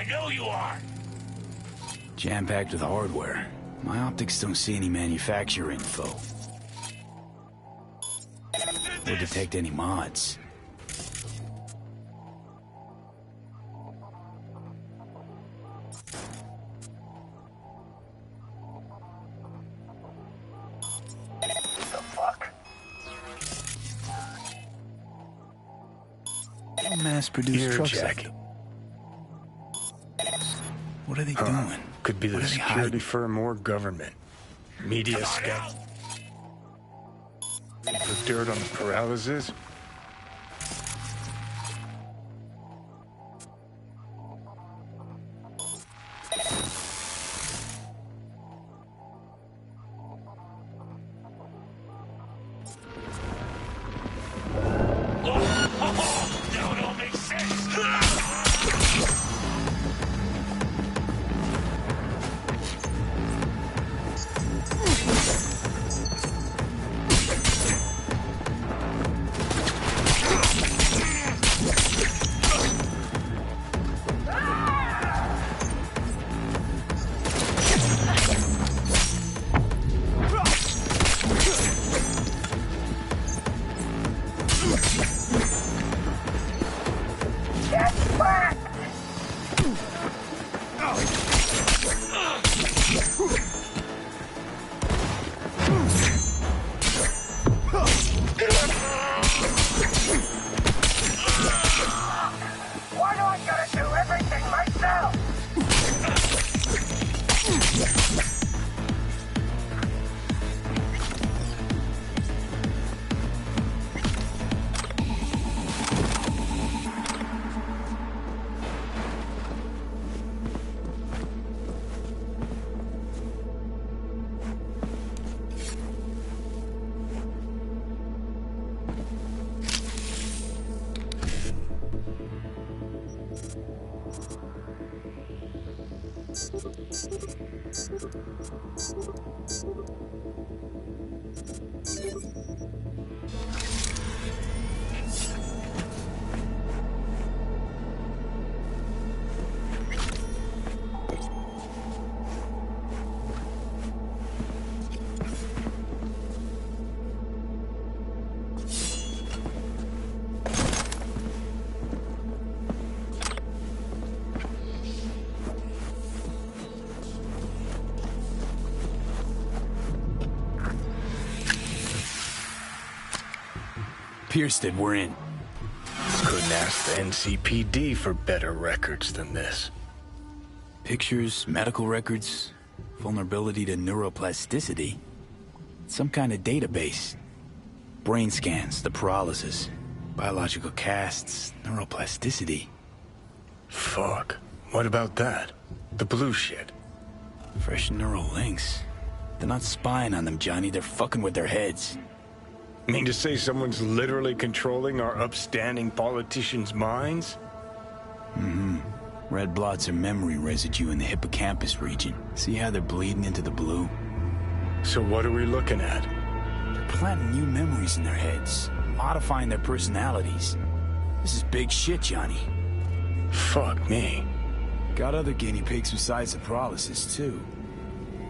I know you are. Jam-packed with hardware. My optics don't see any manufacturer info. Or detect any mods. Mass-produced truck jacket. What are they doing? Could be the security firm or government. Media scout. For dirt on the paralysis? Pierced it, we're in. Couldn't ask the NCPD for better records than this. Pictures, medical records, vulnerability to neuroplasticity. Some kind of database. Brain scans, the paralysis, biological casts, neuroplasticity. Fuck. What about that? The blue shit. Fresh neural links. They're not spying on them, Johnny. They're fucking with their heads. Mean to say someone's literally controlling our upstanding politicians' minds? Mm-hmm. Red blots are memory residue in the hippocampus region. See how they're bleeding into the blue? So what are we looking at? They're planting new memories in their heads, modifying their personalities. This is big shit, Johnny. Fuck me. Got other guinea pigs besides the paralysis, too.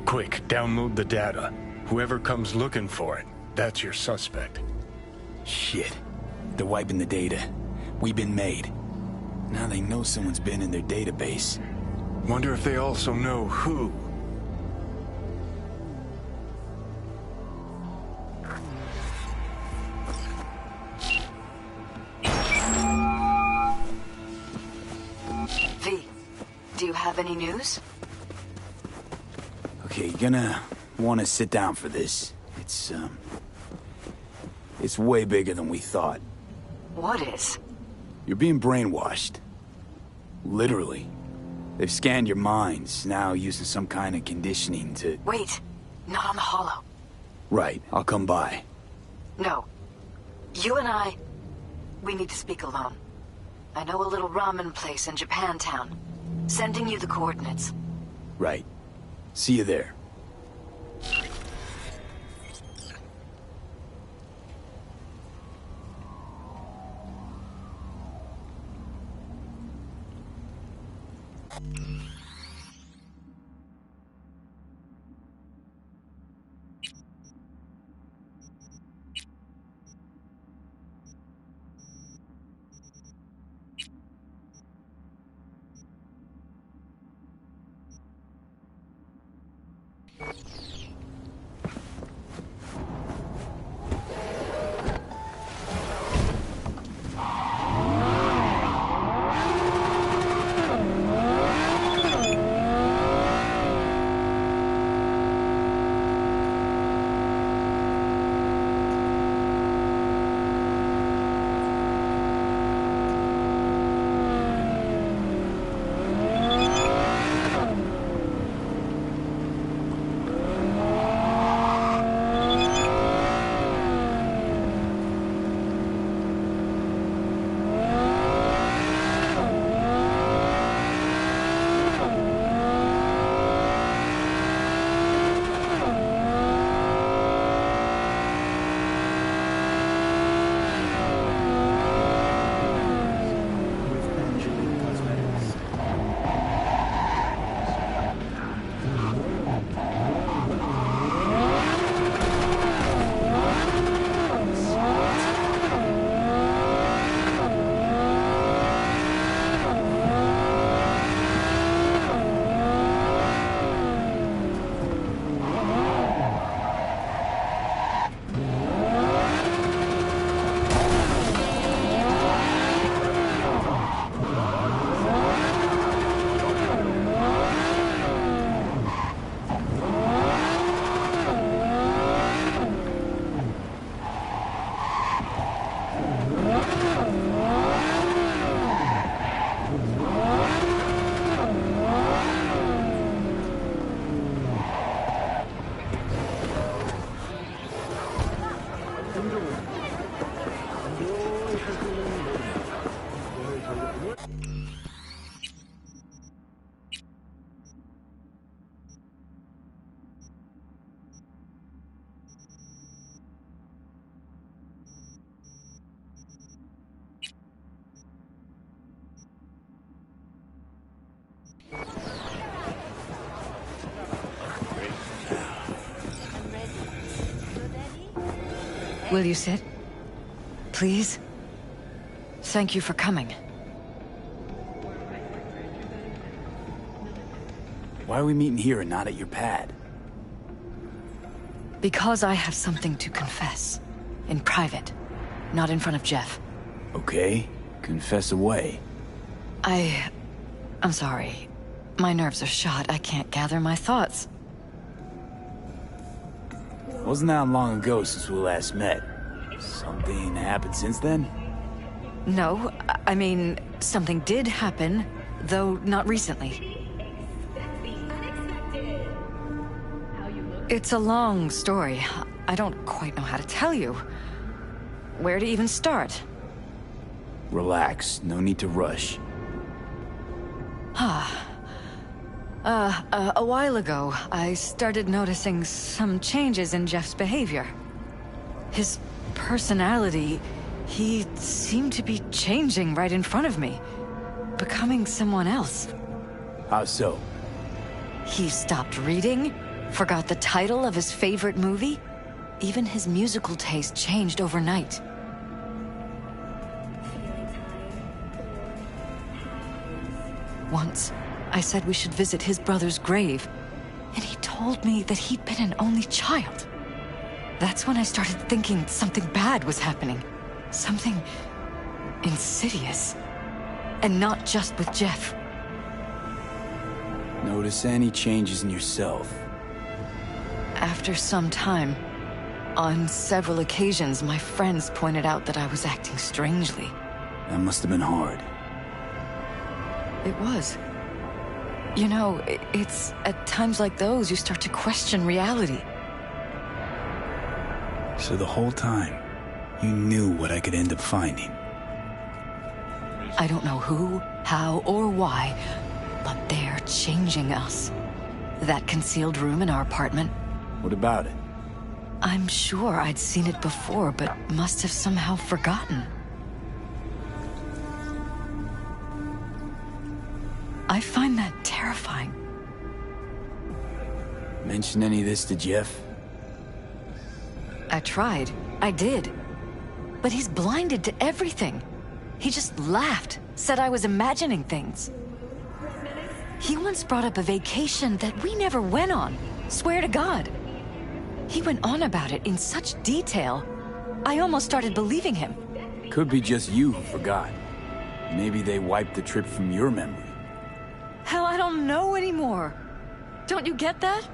Quick, download the data. Whoever comes looking for it, that's your suspect. Shit. They're wiping the data. We've been made. Now they know someone's been in their database. Wonder if they also know who. V, do you have any news? Okay, you're gonna want to sit down for this. It's way bigger than we thought. What is? You're being brainwashed. Literally. They've scanned your minds, now using some kind of conditioning to... Wait, not on the holo. Right, I'll come by. No. You and we need to speak alone. I know a little ramen place in Japantown. Sending you the coordinates. Right. See you there. Will you sit? Please? Thank you for coming. Why are we meeting here and not at your pad? Because I have something to confess. In private. Not in front of Jeff. Okay, confess away. I'm sorry. My nerves are shot. I can't gather my thoughts. Wasn't that long ago since we last met? Something happened since then? No, I mean, something did happen, though not recently. It's a long story. I don't quite know how to tell you. Where to even start? Relax, no need to rush. A while ago, I started noticing some changes in Jeff's behavior. His personality, he seemed to be changing right in front of me. Becoming someone else. How so? He stopped reading, forgot the title of his favorite movie. Even his musical taste changed overnight. Once, I said we should visit his brother's grave, and he told me that he'd been an only child. That's when I started thinking something bad was happening. Something insidious. And not just with Jeff. Notice any changes in yourself? After some time, on several occasions, my friends pointed out that I was acting strangely. That must have been hard. It was. You know, it's at times like those you start to question reality. So the whole time, you knew what I could end up finding. I don't know who, how, or why, but they're changing us. That concealed room in our apartment. What about it? I'm sure I'd seen it before, but must have somehow forgotten. I find that terrifying. Mention any of this to Jeff? I tried. I did. But he's blinded to everything. He just laughed, said I was imagining things. He once brought up a vacation that we never went on. Swear to God. He went on about it in such detail. I almost started believing him. Could be just you who forgot. Maybe they wiped the trip from your memory. Hell, I don't know anymore. Don't you get that?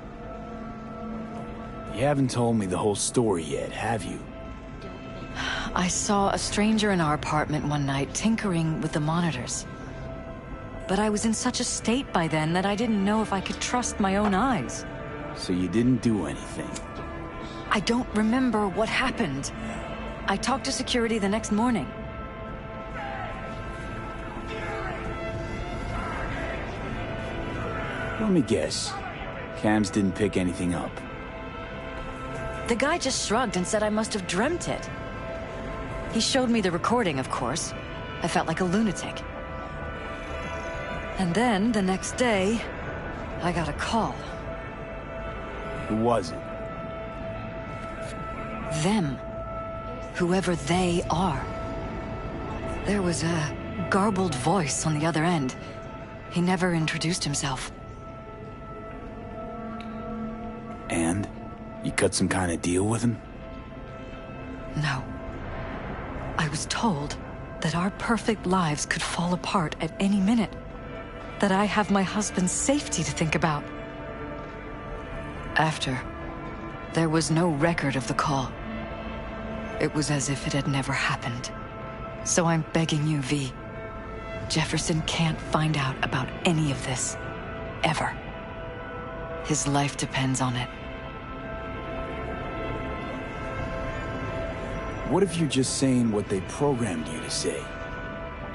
You haven't told me the whole story yet, have you? I saw a stranger in our apartment one night tinkering with the monitors. But I was in such a state by then that I didn't know if I could trust my own eyes. So you didn't do anything? I don't remember what happened. I talked to security the next morning. Let me guess. Cams didn't pick anything up. The guy just shrugged and said I must have dreamt it. He showed me the recording, of course. I felt like a lunatic. And then, the next day, I got a call. Who was it? Them. Whoever they are. There was a garbled voice on the other end. He never introduced himself. And? You cut some kind of deal with him? No. I was told that our perfect lives could fall apart at any minute. That I have my husband's safety to think about. After, there was no record of the call. It was as if it had never happened. So I'm begging you, V. Jefferson can't find out about any of this. Ever. His life depends on it. What if you're just saying what they programmed you to say?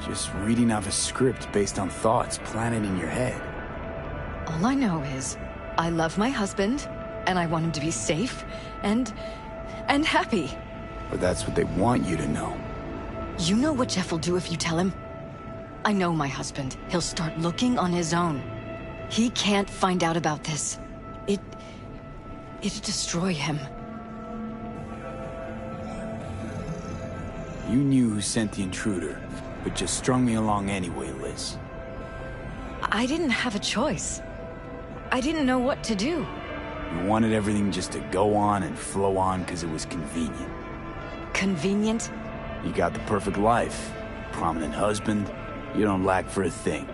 Just reading off a script based on thoughts planted in your head. All I know is, I love my husband, and I want him to be safe, and happy. But that's what they want you to know. You know what Jeff will do if you tell him? I know my husband. He'll start looking on his own. He can't find out about this. It'd destroy him. You knew who sent the intruder, but just strung me along anyway, Liz. I didn't have a choice. I didn't know what to do. You wanted everything just to go on and flow on because it was convenient. Convenient? You got the perfect life. Prominent husband. You don't lack for a thing.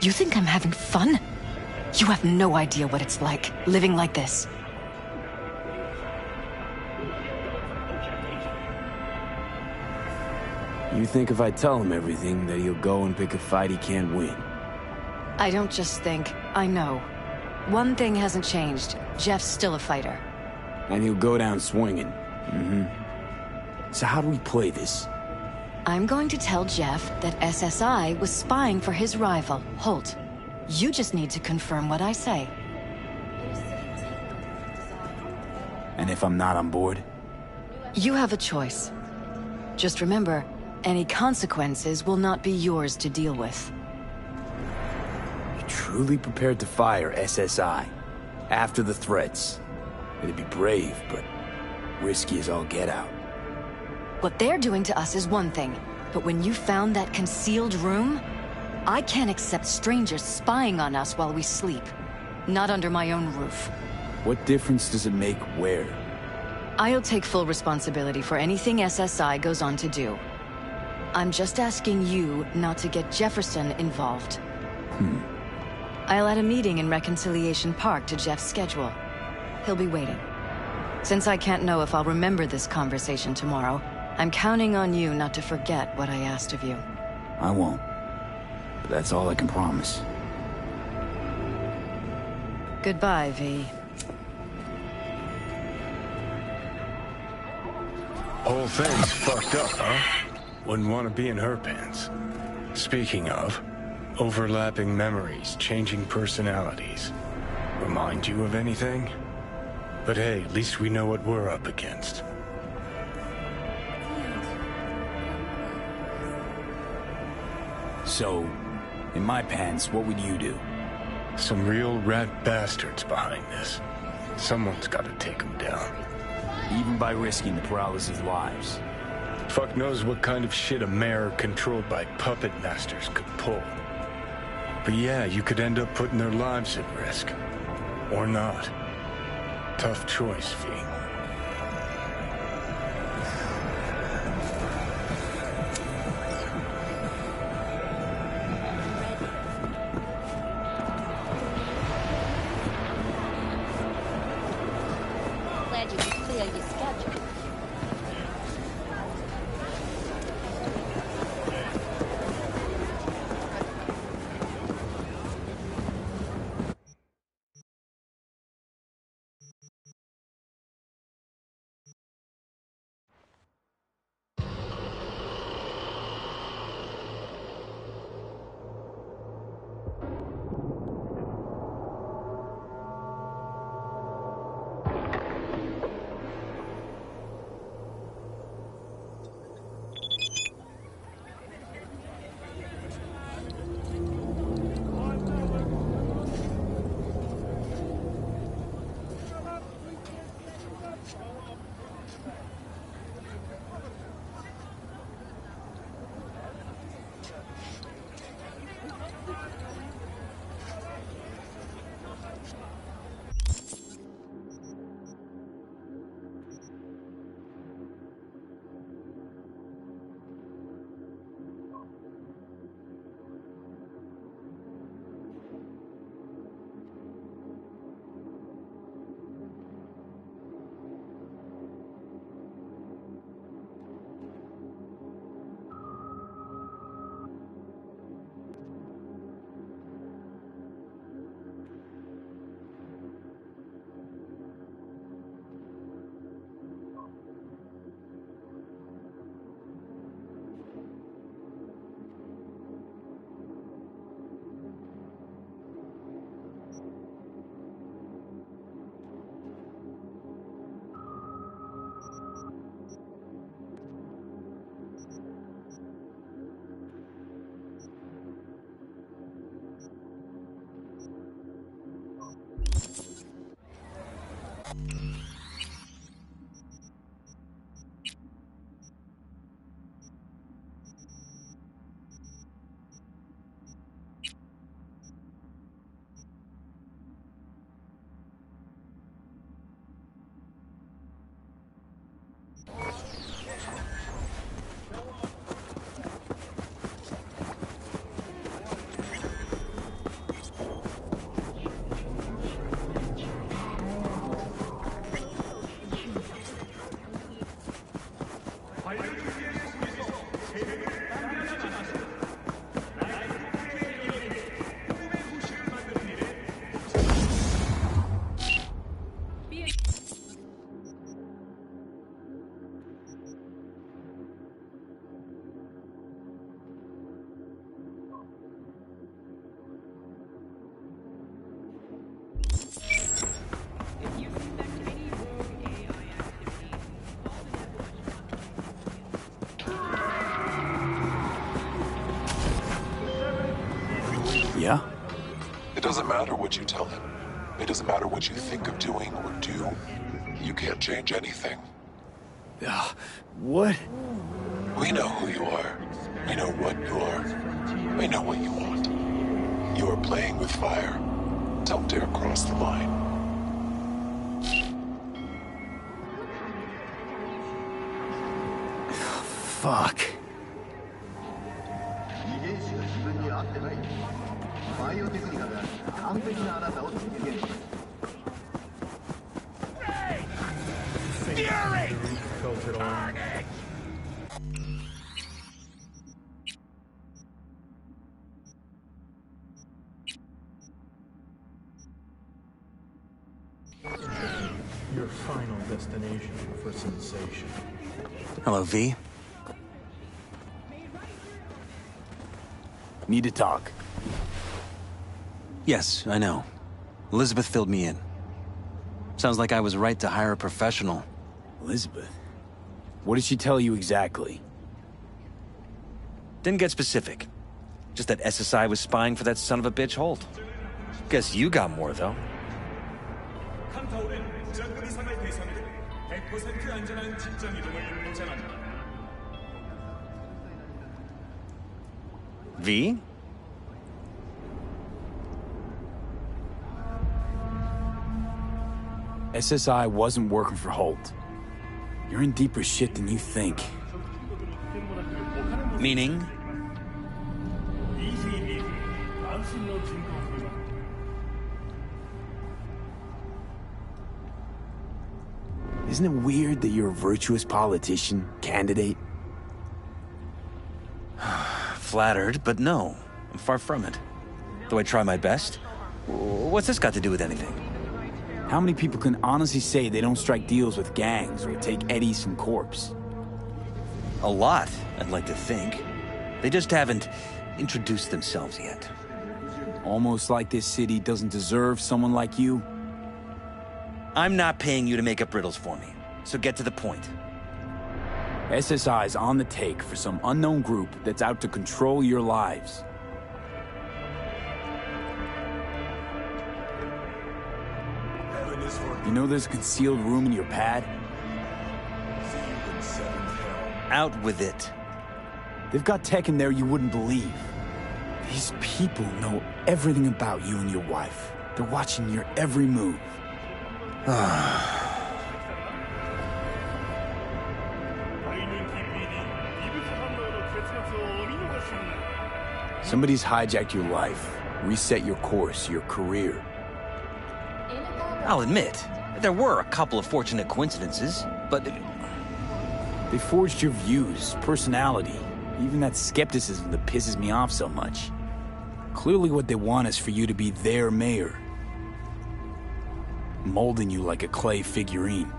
You think I'm having fun? You have no idea what it's like, living like this. You think if I tell him everything, that he'll go and pick a fight he can't win? I don't just think, I know. One thing hasn't changed. Jeff's still a fighter. And he'll go down swinging. So how do we play this? I'm going to tell Jeff that SSI was spying for his rival, Holt. You just need to confirm what I say. And if I'm not on board? You have a choice. Just remember, any consequences will not be yours to deal with. You're truly prepared to fire SSI after the threats. It'd be brave, but risky as all get out. What they're doing to us is one thing, but when you found that concealed room, I can't accept strangers spying on us while we sleep. Not under my own roof. What difference does it make where? I'll take full responsibility for anything SSI goes on to do. I'm just asking you not to get Jefferson involved. I'll add a meeting in Reconciliation Park to Jeff's schedule. He'll be waiting. Since I can't know if I'll remember this conversation tomorrow, I'm counting on you not to forget what I asked of you. I won't. But that's all I can promise. Goodbye, V. Whole thing's fucked up, huh? Wouldn't want to be in her pants. Speaking of, overlapping memories, changing personalities. Remind you of anything? But hey, at least we know what we're up against. So, in my pants, what would you do? Some real rat bastards behind this. Someone's got to take them down. Even by risking the Paralysis' lives. Fuck knows what kind of shit a mayor controlled by puppet masters could pull. But yeah, you could end up putting their lives at risk. Or not. Tough choice, V. Glad you could clear your schedule. Yeah? It doesn't matter what you tell him. It doesn't matter what you think of doing or do. You can't change anything. What? We know who you are. We know what you are. We know what you want. You are playing with fire. Don't dare cross the line. Fuck. Fury! Your final destination for sensation. Hello, V. Need to talk. Yes, I know. Elizabeth filled me in. Sounds like I was right to hire a professional. Elizabeth? What did she tell you exactly? Didn't get specific. Just that SSI was spying for that son of a bitch Holt. Guess you got more, though. V? SSI wasn't working for Holt. You're in deeper shit than you think. Meaning? Isn't it weird that you're a virtuous politician, candidate? Flattered, but no. I'm far from it. Though I try my best. What's this got to do with anything? How many people can honestly say they don't strike deals with gangs or take eddies from corpse? A lot, I'd like to think. They just haven't introduced themselves yet. Almost like this city doesn't deserve someone like you. I'm not paying you to make up riddles for me, so get to the point. SSI's on the take for some unknown group that's out to control your lives. You know there's a concealed room in your pad? Out with it. They've got tech in there you wouldn't believe. These people know everything about you and your wife. They're watching your every move. Somebody's hijacked your life, reset your course, your career. I'll admit, there were a couple of fortunate coincidences, but... They forged your views, personality, even that skepticism that pisses me off so much. Clearly what they want is for you to be their mayor. Molding you like a clay figurine.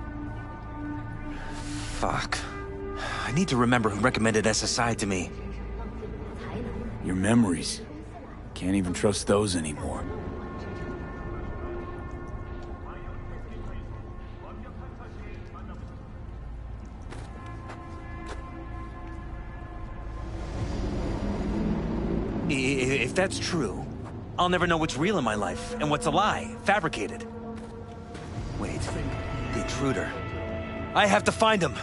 Fuck. I need to remember who recommended SSI to me. Your memories. Can't even trust those anymore. If that's true, I'll never know what's real in my life and what's a lie, fabricated. Wait, the intruder. I have to find him.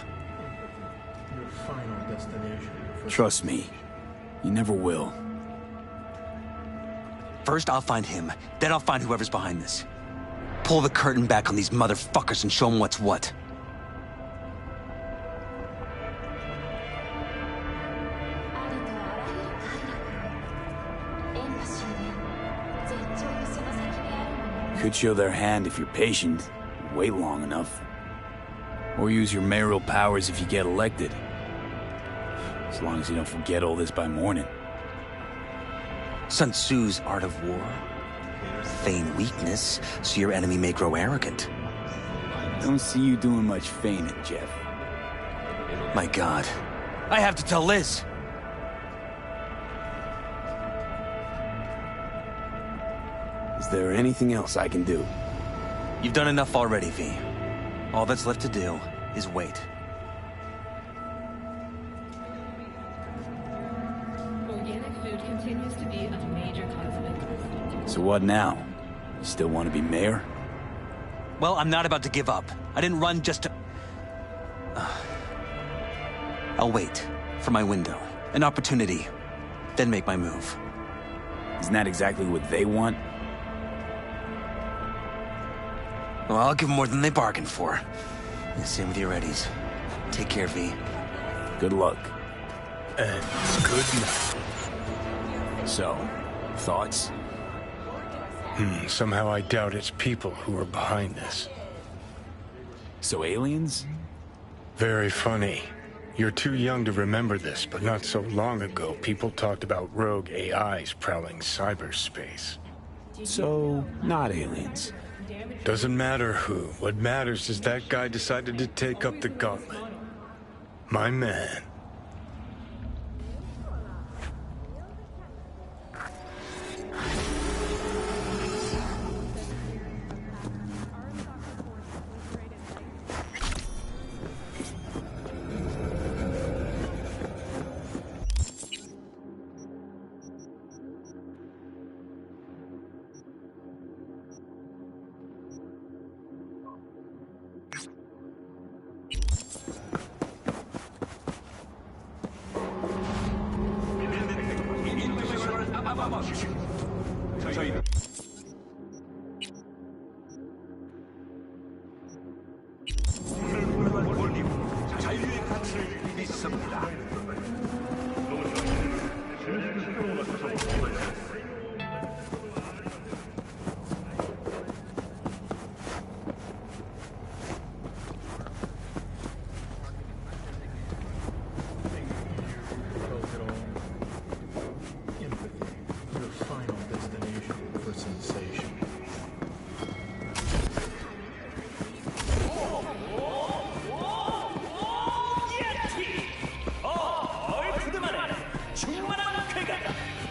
Your final destination. Trust me, you never will. First I'll find him, then I'll find whoever's behind this. Pull the curtain back on these motherfuckers and show them what's what. Could show their hand if you're patient, wait long enough. Or use your mayoral powers if you get elected. As long as you don't forget all this by morning. Sun Tzu's art of war. Feign weakness, so your enemy may grow arrogant. Don't see you doing much feigning, Jeff. My God. I have to tell Liz. Is there anything else I can do? You've done enough already, V. All that's left to do is wait. Organic food continues to be a major cause of increase. So what now? You still want to be mayor? Well, I'm not about to give up. I didn't run just to... I'll wait for my window, an opportunity, then make my move. Isn't that exactly what they want? Well, I'll give them more than they bargained for. Same with your Eddies. Take care, V. Good luck. And good night. So, thoughts? Somehow I doubt it's people who are behind this. So aliens? Very funny. You're too young to remember this, but not so long ago, people talked about rogue AIs prowling cyberspace. So, not aliens. Doesn't matter who. What matters is that guy decided to take up the gauntlet. My man. 끝을 믿습니다.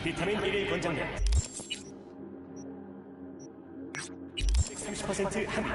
비타민 1일 권장량 30% 함유